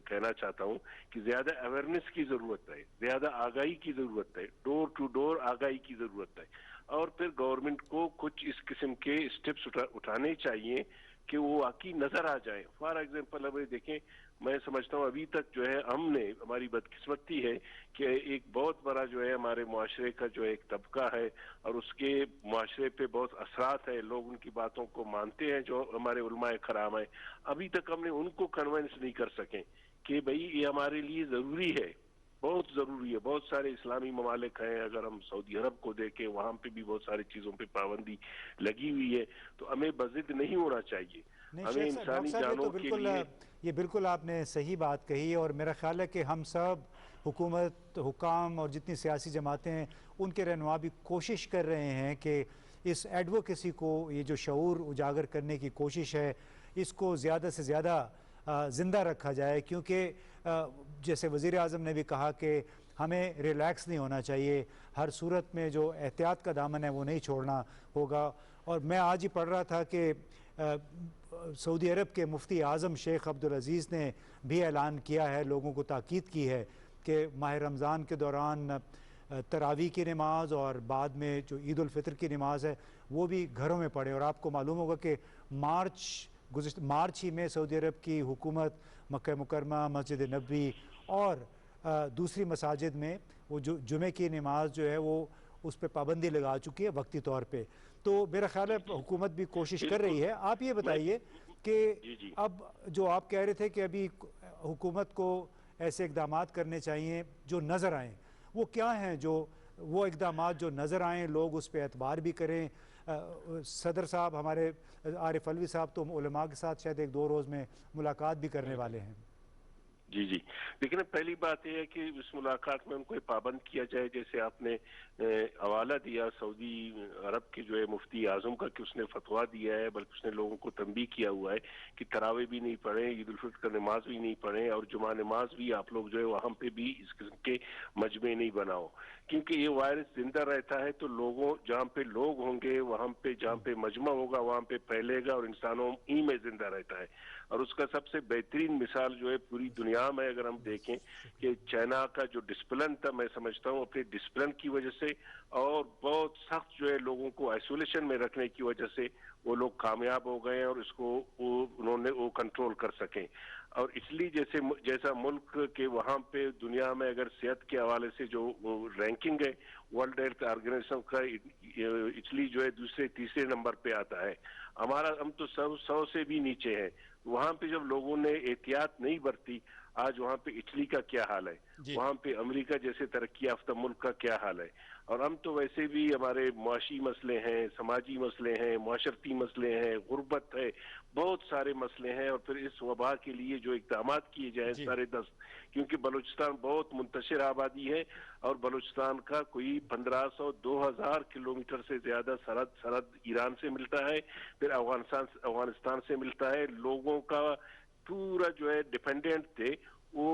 कहना चाहता हूँ कि ज्यादा अवेयरनेस की जरूरत है, ज्यादा आगाही की जरूरत है, डोर टू डोर आगाही की जरूरत है। और फिर गवर्नमेंट को कुछ इस किस्म के स्टेप्स उठाने चाहिए कि वो वाकई नजर आ जाए। फॉर एग्जाम्पल अभी देखें, मैं समझता हूँ अभी तक जो है हमारी बदकिस्मती है कि एक बहुत बड़ा जो है हमारे मुआशरे का जो एक तबका है और उसके मुआशरे पे बहुत असरात है, लोग उनकी बातों को मानते हैं, जो हमारे उलमाए कराम है। अभी तक हमने उनको कन्विंस नहीं कर सके कि भाई ये हमारे लिए जरूरी है, बहुत जरूरी है। बहुत सारे इस्लामी ममालिक हैं, अगर हम सऊदी अरब को देखें वहां पे भी बहुत सारी चीजों पे पाबंदी लगी हुई है, तो हमें बजिद नहीं होना चाहिए। हमें इंसानी जानों के लिए ये बिल्कुल आपने सही बात कही और मेरा ख्याल है कि हम सब हुकूमत, हुकाम और जितनी सियासी जमातें हैं उनके रहनुमा भी कोशिश कर रहे हैं कि इस एडवोकेसी को, ये जो शऊर उजागर करने की कोशिश है, इसको ज़्यादा से ज़्यादा ज़िंदा रखा जाए, क्योंकि जैसे वज़ीर आज़म ने भी कहा कि हमें रिलैक्स नहीं होना चाहिए, हर सूरत में जो एहतियात का दामन है वो नहीं छोड़ना होगा। और मैं आज ही पढ़ रहा था कि सऊदी अरब के मुफ्ती आज़म शेख अब्दुल अज़ीज़ ने भी ऐलान किया है, लोगों को ताकीद की है कि माह रमज़ान के दौरान तरावी की नमाज और बाद में जो ईद उल फितर की नमाज है वो भी घरों में पढ़ें। और आपको मालूम होगा कि मार्च ही में सऊदी अरब की हुकूमत मक्का मुकरमा, मस्जिद नबवी और दूसरी मसाजिद में वो जो जुमे की नमाज जो है वो उस पर पाबंदी लगा चुकी है वक्ती तौर पे। तो मेरा ख्याल है हुकूमत भी कोशिश कर रही है। आप ये बताइए कि अब जो आप कह रहे थे कि अभी हुकूमत को ऐसे इक़दामात करने चाहिए जो नज़र आएँ, वो क्या हैं जो वो इक़दामात जो नज़र आएँ, लोग उस पर एतबार भी करें? सदर साहब हमारे आरिफ अलवी साहब तो उलमा के साथ शायद 1-2 रोज़ में मुलाकात भी करने वाले हैं। जी जी, लेकिन पहली बात यह है कि इस मुलाकात में उनको पाबंद किया जाए। जैसे आपने हवाला दिया सऊदी अरब के जो है मुफ्ती आजम का कि उसने फतवा दिया है, बल्कि उसने लोगों को तंबीह किया हुआ है कि तरावे भी नहीं पढ़ें, ईद उल फितर का नमाज भी नहीं पढ़ें और जुमा नमाज भी आप लोग जो है वहाँ पे भी इस किस्म के मजमे नहीं बनाओ, क्योंकि ये वायरस जिंदा रहता है तो लोगों जहाँ पे लोग होंगे वहाँ पे, जहाँ पे मजमा होगा वहाँ पे फैलेगा और इंसानों ही में जिंदा रहता है। और उसका सबसे बेहतरीन मिसाल जो है पूरी दुनिया में अगर हम देखें कि चाइना का जो डिसिप्लिन था, मैं समझता हूँ अपने डिसिप्लिन की वजह से और बहुत सख्त जो है लोगों को आइसोलेशन में रखने की वजह से वो लोग कामयाब हो गए और इसको उन्होंने कंट्रोल कर सकें। और इसलिए जैसा मुल्क के वहाँ पे दुनिया में अगर सेहत के हवाले से जो रैंकिंग है वर्ल्ड हेल्थ ऑर्गेनाइजेशन का, इटली जो है दूसरे तीसरे नंबर पे आता है। हम तो 100 से भी नीचे हैं। वहाँ पे जब लोगों ने एहतियात नहीं बरती, आज वहाँ पे इटली का क्या हाल है, वहाँ पे अमेरिका जैसे तरक्की याफ्ता मुल्क का क्या हाल है। और हम तो वैसे भी हमारे मुआशी मसले हैं, समाजी मसले हैं, मुआशरती मसले हैं, गुर्बत है, बहुत सारे मसले हैं। और फिर इस वबा के लिए जो इक़दामात किए जाए 10.5, क्योंकि बलूचिस्तान बहुत मुंतशिर आबादी है और बलूचिस्तान का कोई 1500-2000 किलोमीटर से ज्यादा सरहद ईरान से मिलता है, फिर अफगानिस्तान से मिलता है। लोगों का पूरा जो है डिपेंडेंट थे वो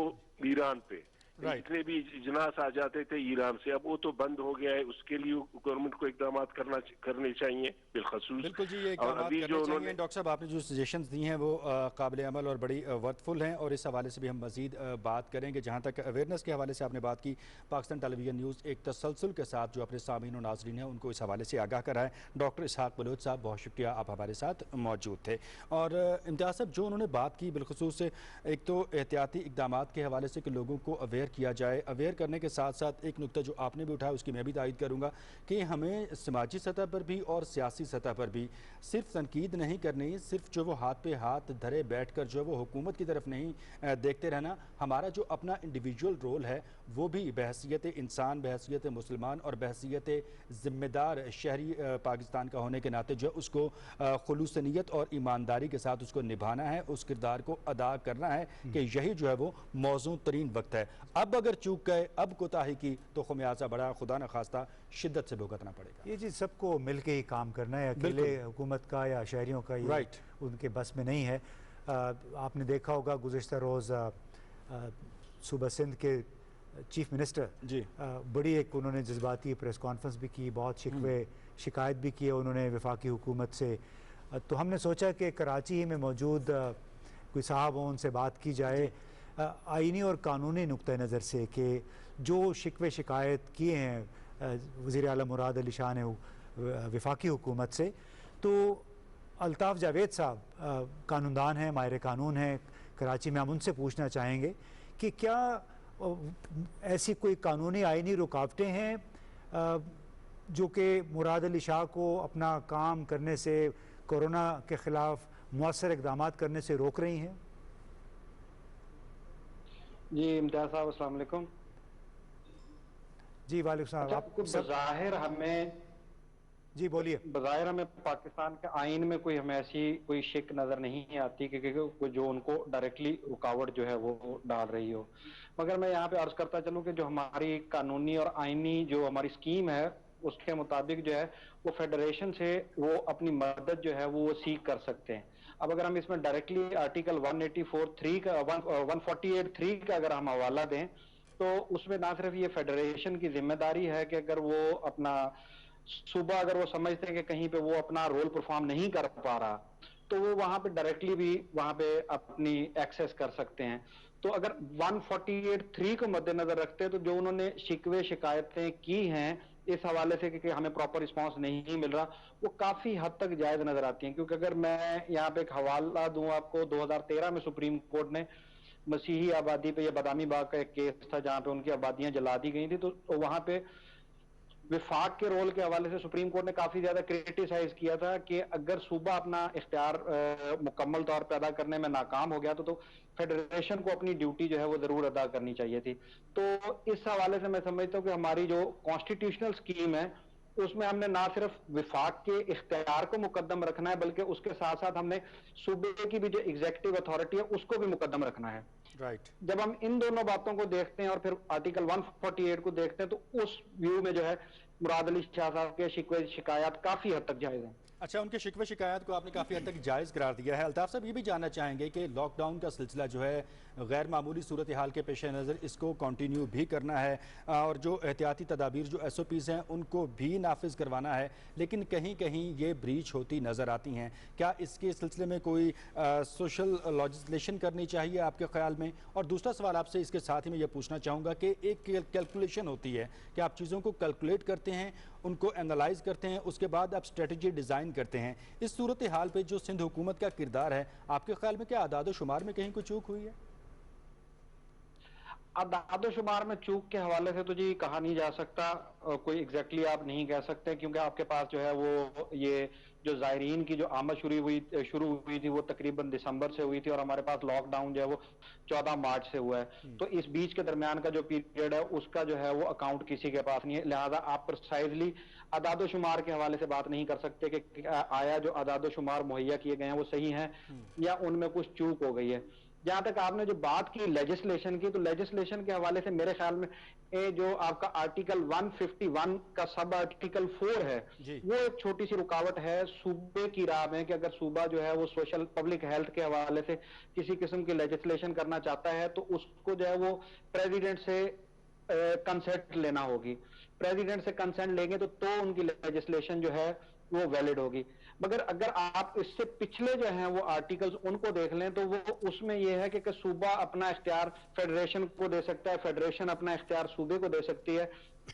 ईरान पे, जितने भी इजलास आ जाते थे ईरान से, अब वो तो बंद हो गया है। उसके लिए गवर्नमेंट को इक़दामात करने चाहिए बिलखसूस। बिल्कुल जी, ये इक़दामात करने चाहिए। डॉक्टर साहब आपने जो सजेशंस दी हैं वो काबिल अमल और बड़ी वर्थफुल हैं और इस हवाले से भी हम मज़ीद बात करेंगे। जहाँ तक अवेयरनेस के हवाले से आपने बात की, पाकिस्तान टेलीविजन न्यूज़ एक तसलसल के साथ जो अपने सामीन और नाज़रीन हैं उनको इस हवाले से आगाह कराएं। डॉक्टर इसहाक बलोच साहब बहुत शुक्रिया, आप हमारे साथ मौजूद थे। और इम्तियाज़ साहब जो उन्होंने बात की बिलखसूस एक तो एहतियाती इक़दामात के हवाले से कि लोगों को अवेयर کیا جائے. اویئر کرنے کے ساتھ ساتھ ایک نکتہ جو آپ نے بھی اٹھایا اس کی میں بھی تائید کروں گا کہ ہمیں سماجی سطح پر بھی اور سیاسی سطح پر بھی صرف تنقید نہیں کرنی, صرف جو وہ ہاتھ پہ ہاتھ دھرے بیٹھ کر جو وہ حکومت کی طرف نہیں دیکھتے رہنا. ہمارا جو اپنا انڈیویجول رول ہے وہ بھی بحیثیت انسان, بحیثیت مسلمان اور بحیثیت ذمہ دار شہری پاکستان کا ہونے کے ناطے جو اس کو خلوص نیت اور ایمانداری کے ساتھ اس کو نبھانا ہے, اس کردار کو ادا کرنا ہے کہ یہی جو ہے وہ موزوں ترین وقت ہے. اب اگر چوک گئے, اب کوتاہی کی تو خمیازہ بڑا خدا نخواستہ شدت سے بھگتنا پڑے گا. یہ جی سب کو مل کے ہی کام کرنا ہے, اکیلے حکومت کا یا شہریوں کا یہ ان کے بس میں نہیں ہے. آپ نے دیکھا ہوگا گزشتہ روز صوبہ سندھ کے چیف منسٹر بڑی ایک انہوں نے جذباتی پریس کانفرنس بھی کی, بہت شکوے شکایت بھی کیے انہوں نے وفاقی حکومت سے. تو ہم نے سوچا کہ کراچی میں موجود کوئی صاحب ہوں, ان سے بات کی جائے آئینی اور قانونی نقطہ نظر سے کہ جو شکوے شکایت کیے ہیں وزیر اعلیٰ مراد علی شاہ نے وفاقی حکومت سے. تو الطاف جاوید صاحب قانون دان ہیں, ماہر قانون ہیں کراچی میں, ہم ان سے پوچھنا چاہیں گے کہ کیا ایسی کوئی قانونی آئینی رکاوٹیں ہیں جو کہ مراد علی شاہ کو اپنا کام کرنے سے, کورونا کے خلاف مؤثر اقدامات کرنے سے روک رہی ہیں؟ جی امتیاز صاحب السلام علیکم. جی وعلیکم السلام. بظاہر ہمیں جی بولیے. بظاہر ہمیں پاکستان کے آئین میں کوئی ہمیں ایسی کوئی شک نظر نہیں آتی کہ جو ان کو ڈائریکٹلی رکاوٹ جو ہے وہ ڈال رہی ہو. مگر میں یہاں پہ عرض کرتا چلوں کہ جو ہماری قانونی اور آئینی جو ہماری اسکیم ہے اس کے مطابق جو ہے وہ فیڈریشن سے وہ اپنی مدد جو ہے وہ سیکھ کر سکتے ہیں. اب اگر ہم اس میں ڈائریکٹلی آرٹیکل 184(3) کا 148(3) کا اگر ہم حوالہ دیں تو اس میں نہ صرف یہ فیڈریشن کی ذمہ داری ہے کہ اگر وہ اپنا صوبہ اگر وہ سمجھتے ہیں کہ کہیں پہ وہ اپنا رول پرفارم نہیں کر پا رہا تو وہ وہاں پہ ڈائریکٹلی بھی وہاں پہ اپنی ایکسیس کر سکتے ہیں. تو اگر 148(3) کو مد نظر رکھتے ہیں تو جو انہوں نے شکوے شکایتیں کی ہیں اس حوالے سے کہ ہمیں پراپر رسپانس نہیں مل رہا, وہ کافی حد تک جائز نظر آتی ہیں. کیونکہ اگر میں یہاں پہ ایک حوالہ دوں آپ کو, 2013 میں سپریم کورٹ نے مسیحی آبادی پہ, یہ بادامی باغ کا ایک کیس تھا جہاں پہ ان کی آبادیاں جلا دی گئی تھی, تو وہاں پہ وفاق کے رول کے حوالے سے سپریم کورٹ نے کافی زیادہ کریٹیسائز کیا تھا کہ اگر صوبہ اپنا اختیار مکمل طور پہ ادا کرنے میں ناکام ہو گیا تو فیڈریشن کو اپنی ڈیوٹی جو ہے وہ ضرور ادا کرنی چاہیے تھی. تو اس حوالے سے میں سمجھتا ہوں کہ ہماری جو کانسٹیٹیوشنل اسکیم ہے اس میں ہم نے نہ صرف وفاق کے اختیار کو مقدم رکھنا ہے بلکہ اس کے ساتھ ساتھ ہم نے صوبے کی بھی جو ایگزیکٹو اتھارٹی ہے اس کو بھی مقدم رکھنا ہے. جب ہم ان دونوں باتوں کو دیکھتے ہیں اور پھر آرٹیکل 148 کو دیکھتے ہیں تو اس ویو میں جو ہے مراد علی شاہ صاحب کے شکوے شکایات کافی حد تک جائز ہیں. اچھا, ان کے شکوے شکایات کو آپ نے کافی حد تک جائز قرار دیا ہے. الطاف صاحب یہ بھی جاننا چاہیں گے کہ لاک ڈاؤن کا سلسلہ جو ہے غیر معمولی صورتحال کے پیش نظر اس کو کنٹینیو بھی کرنا ہے اور جو احتیاطی تدابیر جو SOPs ہیں ان کو بھی نافذ کروانا ہے, لیکن کہیں کہیں یہ بریچ ہوتی نظر آتی ہیں. کیا اس کے سلسلے میں کوئی سوشل لیجسلیشن کرنی چاہیے آپ کے خیال میں؟ اور دوسرا سوال آپ سے اس کے ساتھ ہی میں یہ پوچھنا چاہوں گا کہ ایک کیلکولیشن ہوتی ہے کہ آپ چیزوں کو کیلکولیٹ کرتے ہیں, ان کو اینالائز کرتے ہیں, اس کے بعد آپ اسٹریٹجی ڈیزائن کرتے ہیں. اس صورتحال پہ جو سندھ حکومت کا کردار ہے آپ کے خیال میں کیا اعداد و شمار میں کہیں کوئی چوک ہوئی ہے؟ اعداد و شمار میں چوک کے حوالے سے تو جی کہا نہیں جا سکتا, کوئی ایگزیکٹلی آپ نہیں کہہ سکتے کیونکہ آپ کے پاس جو ہے وہ یہ جو زائرین کی جو آمد شروع ہوئی تھی وہ تقریباً دسمبر سے ہوئی تھی اور ہمارے پاس لاک ڈاؤن جو ہے وہ 14 مارچ سے ہوا ہے. تو اس بیچ کے درمیان کا جو پیریڈ ہے اس کا جو ہے وہ اکاؤنٹ کسی کے پاس نہیں ہے, لہٰذا آپ پرسائزلی اعداد و شمار کے حوالے سے بات نہیں کر سکتے کہ آیا جو اعداد و شمار مہیا کیے گئے ہیں وہ صحیح ہیں یا ان میں کچھ چوک ہو گئی ہے. جہاں تک آپ نے جو بات کی لیجسلیشن کی, تو لیجسلیشن کے حوالے سے میرے خیال میں جو آپ کا آرٹیکل 151 کا سب آرٹیکل 4 ہے وہ ایک چھوٹی سی رکاوٹ ہے صوبے کی راہ میں کہ اگر صوبہ جو ہے وہ سوشل پبلک ہیلتھ کے حوالے سے کسی قسم کی لیجسلیشن کرنا چاہتا ہے تو اس کو جو ہے وہ پریزیڈنٹ سے کنسنٹ لینا ہوگی. پریزیڈنٹ سے کنسنٹ لیں گے تو ان کی لیجسلیشن جو ہے وہ ویلڈ ہوگی. مگر اگر آپ اس سے پچھلے جو ہیں وہ آرٹیکلز ان کو دیکھ لیں تو وہ اس میں یہ ہے کہ صوبہ اپنا اختیار فیڈریشن کو دے سکتا ہے, فیڈریشن اپنا اختیار صوبے کو دے سکتی ہے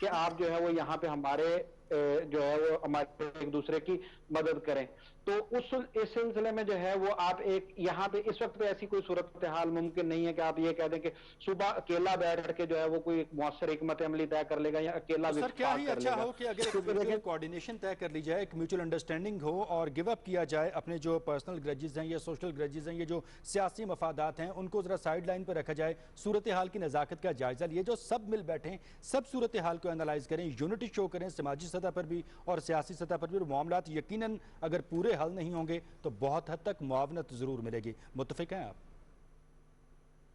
کہ آپ جو ہے وہ یہاں پہ ہمارے जो है वो हमारे एक दूसरे की मदद करें। तो इस सिलसिले में जो है वो आप एक यहाँ पे इस वक्त ऐसी कोई सूरत हाल मुमकिन नहीं है कि आप ये कह दें कि सुबह अकेला बैठ के जो है वो कोई मौसर हिकमत अमली तय कर लेगा या अकेला तो सर क्या ही कर अच्छा लेगा। हो कि अगर एक म्यूचुअल कोऑर्डिनेशन तय कर ली जाए, एक म्यूचुअल अंडरस्टैंडिंग हो और गिव अप किया जाए, अपने जो पर्सनल ग्रजेस हैं या सोशल ग्रजेस हैं, ये जो सियासी मफादात हैं, उनको जरा साइड लाइन पर रखा जाए, सूरत हाल की नज़ाकत का जायजा लिए, जो सब मिल बैठे हैं, सब सूरत हाल को एनालाइज करें, यूनिटी शो करें समाजी सतह पर भी और सियासी सतह पर भी, और मामलात यकीनन अगर पूरे हल नहीं होंगे तो बहुत हद तक मुआवनत जरूर मिलेगी। मुत्तफिक हैं आप?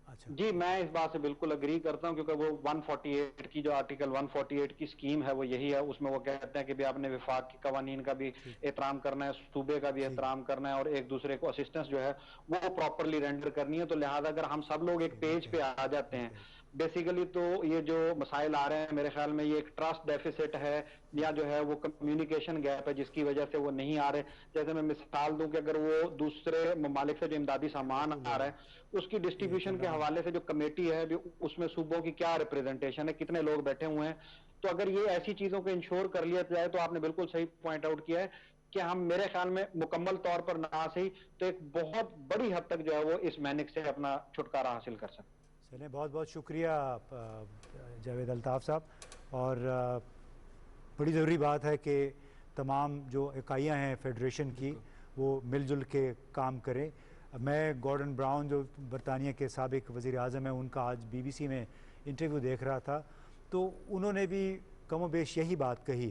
अच्छा जी, मैं इस बात से बिल्कुल अग्री करता हूं, क्योंकि वो 148 की जो आर्टिकल 148 की स्कीम है वो यही है। उसमें वो कहते हैं कि भी आपने विफाक के कवानीन का भी एहतराम करना है, सूबे का भी एहतराम करना है, और एक दूसरे को असिस्टेंस जो है वो प्रॉपरली रेंडर करनी है। तो लिहाजा अगर हम सब लोग एक पेज पे आ जाते हैं, बेसिकली तो ये जो मसाइल आ रहे हैं मेरे ख्याल में ये एक ट्रस्ट डेफिसिट है या जो है वो कम्युनिकेशन गैप है जिसकी वजह से वो नहीं आ रहे। जैसे मैं मिसाल दूं कि अगर वो दूसरे ममालिक से जो इमदादी सामान आ रहा है उसकी डिस्ट्रीब्यूशन के हवाले से जो कमेटी है उसमें सूबों की क्या रिप्रेजेंटेशन है, कितने लोग बैठे हुए हैं, तो अगर ये ऐसी चीजों को इंश्योर कर लिया जाए तो आपने बिल्कुल सही पॉइंट आउट किया है कि हम मेरे ख्याल में मुकम्मल तौर पर ना सही तो एक बहुत बड़ी हद तक जो है वो इस मैनिक से अपना छुटकारा हासिल कर सकते। चलिए, बहुत बहुत शुक्रिया जावेद अल्ताफ़ साहब। और बड़ी ज़रूरी बात है कि तमाम जो इकाइयाँ हैं फेडरेशन की वो मिलजुल के काम करें। मैं गॉर्डन ब्राउन जो बरतानिया के साबिक वज़ीर आज़म हैं, उनका आज BBC में इंटरव्यू देख रहा था, तो उन्होंने भी कम व बेश यही बात कही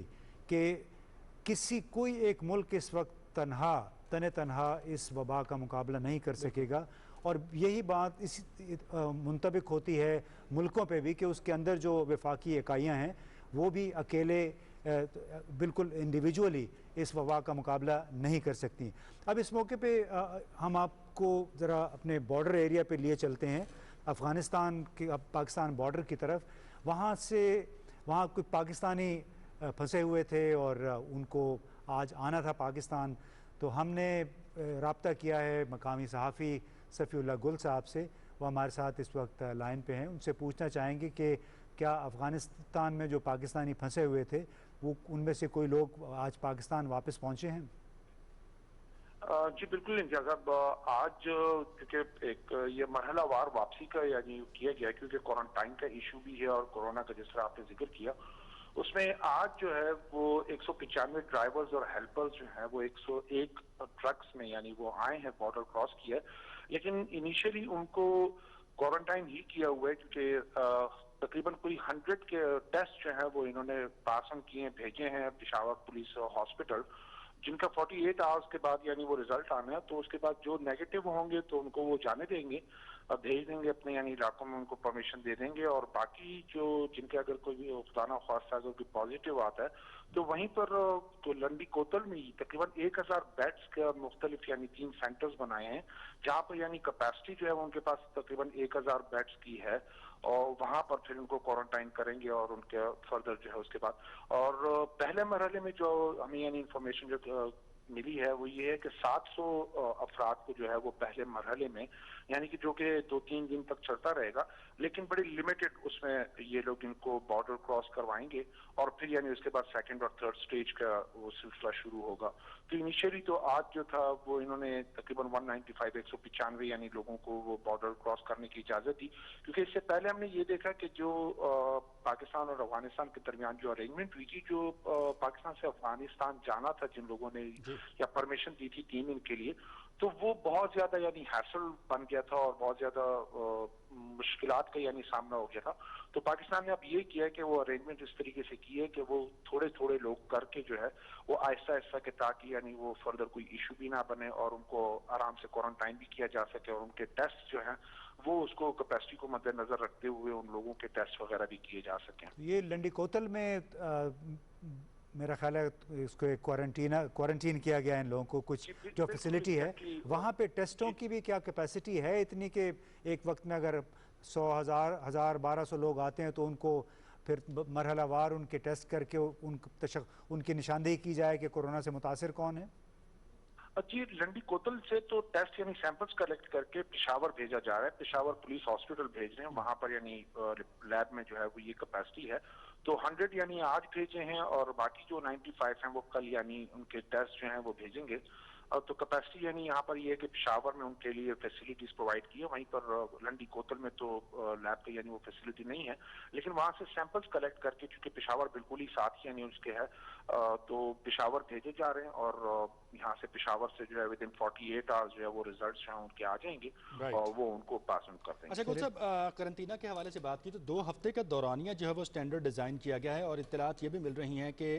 कि कोई एक मुल्क इस वक्त तनहा इस वबा का मुकाबला नहीं कर सकेगा। और यही बात इस मुंतबिक होती है मुल्कों पे भी कि उसके अंदर जो वफाकी इकाइयाँ हैं वो भी अकेले बिल्कुल इंडिविजुअली इस वबा का मुकाबला नहीं कर सकती। अब इस मौके पे हम आपको ज़रा अपने बॉर्डर एरिया पे लिए चलते हैं, अफ़गानिस्तान के पाकिस्तान बॉर्डर की तरफ। वहाँ कुछ पाकिस्तानी फंसे हुए थे और उनको आज आना था पाकिस्तान, तो हमने रब्ता किया है मकामी सहाफ़ी सफ़ीउल्लाह गुल साहब से। वो हमारे साथ इस वक्त लाइन पे हैं। उनसे पूछना चाहेंगे कि क्या अफ़गानिस्तान में जो पाकिस्तानी फंसे हुए थे वो उनमें से कोई लोग आज पाकिस्तान वापस पहुँचे हैं? जी बिल्कुल इंजाज़ साहब, आज क्योंकि एक ये मरहलावार वापसी का यानी किया गया, क्योंकि क्वारंटाइन का इशू भी है और कोरोना का जिस तरह आपने जिक्र किया, उसमें आज जो है वो 195 ड्राइवर्स और हेल्पर्स जो हैं वो 101 ट्रक्स में यानी वो आए हैं, बॉर्डर क्रॉस किया। लेकिन इनिशियली उनको क्वारंटाइन ही किया हुआ है, क्योंकि तकरीबन कोई 100 के टेस्ट जो है वो इन्होंने पास ऑन किए, भेजे हैं पेशावर पुलिस हॉस्पिटल, जिनका 48 आवर्स के बाद यानी वो रिजल्ट आना है। तो उसके बाद जो नेगेटिव होंगे तो उनको वो जाने देंगे, भेज देंगे अपने यानी इलाकों में, उनको परमिशन दे देंगे। और बाकी जो जिनके अगर कोई भी खुदाना ख्वास्ता अगर कोई पॉजिटिव आता है तो वहीं पर तो लंडी कोतल में ही तकरीबन 1000 बेड्स का मुख्तलिफ यानी 3 सेंटर्स बनाए हैं, जहाँ पर यानी कैपेसिटी जो है उनके पास तकरीबन 1000 बेड्स की है, और वहां पर फिर उनको क्वारंटाइन करेंगे और उनके फर्दर जो है उसके बाद। और पहले मरहले में जो हमें यानी इंफॉर्मेशन जो मिली है वो ये है कि 700 अफराद को जो है वो पहले मरहले में यानी कि जो कि 2-3 दिन तक चलता रहेगा, लेकिन बड़ी लिमिटेड उसमें ये लोग इनको बॉर्डर क्रॉस करवाएंगे और फिर यानी उसके बाद सेकंड और थर्ड स्टेज का वो सिलसिला शुरू होगा। तो इनिशियली तो आज जो था वो इन्होंने तकरीबन 195 यानी लोगों को वो बॉर्डर क्रॉस करने की इजाजत दी, क्योंकि इससे पहले हमने ये देखा कि जो पाकिस्तान और अफगानिस्तान के दरमियान जो अरेंजमेंट हुई थी, जो पाकिस्तान से अफगानिस्तान जाना था जिन लोगों ने या परमिशन दी थी 3 दिन के लिए, तो वो बहुत ज्यादा यानी हैसल बन गया था और बहुत ज्यादा मुश्किलात का यानी सामना हो गया था। तो पाकिस्तान ने अब ये किया है कि वो अरेंजमेंट इस तरीके से की है कि वो थोड़े थोड़े लोग करके जो है वो आहिस्ता आहिस्ता के, ताकि यानी वो फर्दर कोई इशू भी ना बने और उनको आराम से क्वारंटाइन भी किया जा सके और उनके टेस्ट जो है वो उसको कैपेसिटी को मद्देनजर रखते हुए उन लोगों के टेस्ट वगैरह भी किए जा सकें। ये लंडी कोतल में मेरा ख्याल है इसको एक क्वारंटीन किया गया है इन लोगों को, कुछ जो फैसिलिटी है वहाँ पे टेस्टों की भी क्या कैपेसिटी है इतनी कि एक वक्त में अगर 100,000 1200 लोग आते हैं तो उनको फिर मरहलावार उनके टेस्ट करके उनकी निशानदेही की जाए कि कोरोना से मुतासिर कौन है? जी, लंडी कोतल से तो टेस्ट यानी सैंपल्स कलेक्ट करके पेशावर भेजा जा रहा है, पेशावर पुलिस हॉस्पिटल भेज रहे हैं, वहां पर यानी लैब में जो है वो ये कैपेसिटी है। तो 100 यानी आज भेजे हैं और बाकी जो 95 हैं वो कल यानी उनके टेस्ट जो हैं वो भेजेंगे। तो कैपेसिटी यानी यहाँ पर ये है कि पेशावर में उनके लिए फैसिलिटीज प्रोवाइड की है, वहीं पर लंडी कोतल में तो लैब की यानी वो फैसिलिटी नहीं है, लेकिन वहाँ से सैंपल्स कलेक्ट करके, क्योंकि पेशावर बिल्कुल ही साथ ही यानी उसके है, तो पेशावर भेजे जा रहे हैं और यहाँ से पेशावर से जो है विद इन 48 आवर्स जो है वो रिजल्ट्स जो हैं उनके आ जाएंगे और वो उनको पास ऑन कर देंगे। अच्छा गुल साहब, करंटीना के हवाले से बात की तो 2 हफ्ते का दौरानिया जो है वो स्टैंडर्ड डिज़ाइन किया गया है और इत्तलात ये भी मिल रही हैं कि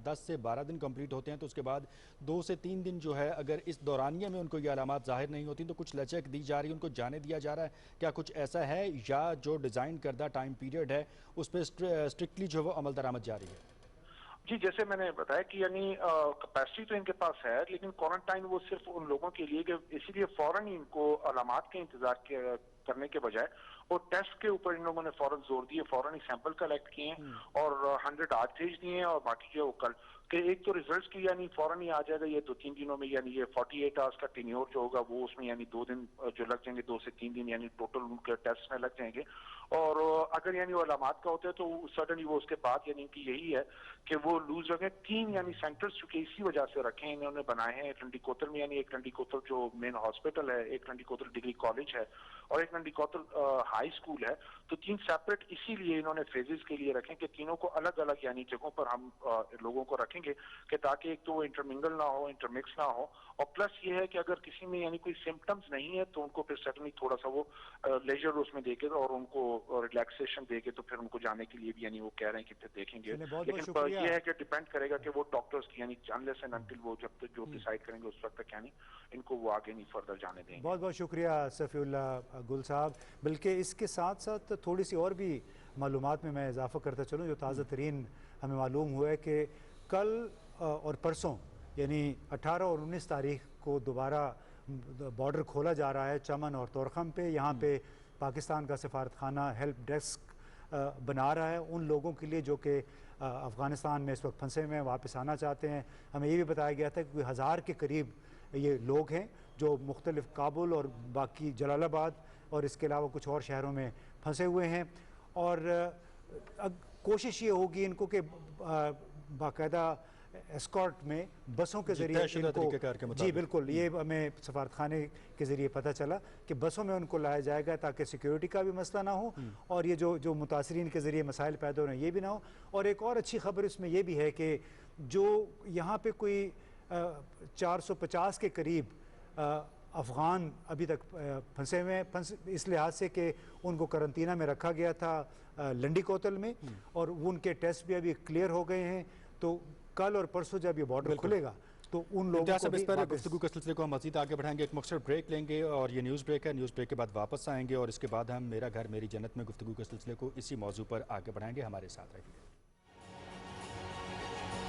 10 से 12 दिन कंप्लीट होते हैं, तो उसके बाद 2 से 3 दिन जो है अगर इस दौरानिया में उनको ये अलामात ज़ाहिर नहीं होती तो कुछ लचक दी जा रही है, उनको जाने दिया जा रहा है, क्या कुछ ऐसा है या जो डिज़ाइन करदा टाइम पीरियड है उस पर स्ट्रिक्टली जो है वो अमल दरामद जारी है? जी, जैसे मैंने बताया कि यानी कैपेसिटी तो इनके पास है, लेकिन क्वारंटाइन वो सिर्फ उन लोगों के लिए कि इसीलिए फौरन ही इनको अलामात के इंतजार करने के बजाय और टेस्ट के ऊपर इन लोगों ने फौरन जोर दिए, फौरन ही सैंपल कलेक्ट किए और 100 आज भेज दिए हैं और बाकी जो कल कि एक तो रिजल्ट्स की यानी फौरन ही आ जाएगा ये 2-3 दिनों में, यानी ये 48 आवर्स का टेन्योर जो होगा वो उसमें यानी 2 दिन जो लग जाएंगे, 2 से 3 दिन यानी टोटल उनके टेस्ट में लग जाएंगे। और अगर यानी वो अलामात का होता है तो सडनली वो उसके बाद यानी कि यही है कि वो लूज रखें 3 यानी सेंटर्स चुके इसी वजह से रखे इन्होंने बनाए हैं लंडी कोतल में, यानी एक लंडी कोतल जो मेन हॉस्पिटल है, एक लंडी कोतल डिग्री कॉलेज है और एक लंडी कोतल हाई स्कूल है। तो 3 सेपरेट इसीलिए इन्होंने फेजेस के लिए रखें कि तीनों को अलग अलग यानी जगहों पर हम लोगों को रखेंगे कि ताकि एक तो वो इंटरमिंगल ना हो, इंटरमिक्स ना हो, और प्लस ये है कि अगर किसी में यानी कोई सिम्टम्स नहीं है तो उनको फिर सडनली थोड़ा सा वो लेजर उसमें देके और उनको रिलैक्सेशन देके तो फिर उनको जाने के लिए भी यानी वो कह रहे हैं कि फिर देखेंगे। लेकिन ये है कि डिपेंड करेगा कि वो डॉक्टर्स की यानी अनलेस एंड अनटिल वो जब तक जो डिसाइड करेंगे उस वक्त तक यानी इनको वो आगे नहीं फर्दर जाने देंगे। बहुत बहुत शुक्रिया सफ़ीउल्लाह गुल साहब। बल्कि इसके साथ साथ थोड़ी सी और भी मालूमात में मैं इजाफा करता चलूँ। जो ताज़ा तरीन हमें मालूम हुआ है कि कल और परसों यानी 18 और 19 तारीख को दोबारा बॉर्डर खोला जा रहा है चमन और तोरखम पे। यहाँ पे पाकिस्तान का सफारतखाना हेल्प डेस्क बना रहा है उन लोगों के लिए जो कि अफ़गानिस्तान में इस वक्त फंसे हुए हैं, वापस आना चाहते हैं। हमें ये भी बताया गया था कि 1000 के करीब ये लोग हैं जो मुख्तलिफ काबुल और बाकी जलालाबाद और इसके अलावा कुछ और शहरों में फंसे हुए हैं। और कोशिश ये होगी इनको कि बाकायदा एस्कॉर्ट में बसों के ज़रिए इनको, जी बिल्कुल, ये हमें सफारतखाने के ज़रिए पता चला कि बसों में उनको लाया जाएगा ताकि सिक्योरिटी का भी मसला ना हो और ये जो मुतासरीन के ज़रिए मसाइल पैदा हो रहे हैं ये भी ना हो। और एक और अच्छी खबर इसमें ये भी है कि जो यहाँ पे कोई 450 के करीब अफ़गान अभी तक फंसे हुए हैं, इस लिहाज से कि उनको करंतना में रखा गया था लंडी कोतल में और उनके टेस्ट भी अभी क्लियर हो गए हैं। तो कल और परसों जब ये बॉर्डर खुलेगा तो उन लोगों को इस पर गुफ्तगू के सिलसिले को हम मज़ीद आगे बढ़ाएंगे। एक मुख्तसर ब्रेक लेंगे और ये न्यूज़ ब्रेक है, न्यूज़ ब्रेक के बाद वापस आएंगे और इसके बाद हम मेरा घर मेरी जन्नत में गुफ्तगू के सिलसिले को इसी मौजू पर आगे बढ़ाएंगे। हमारे साथ रहिए।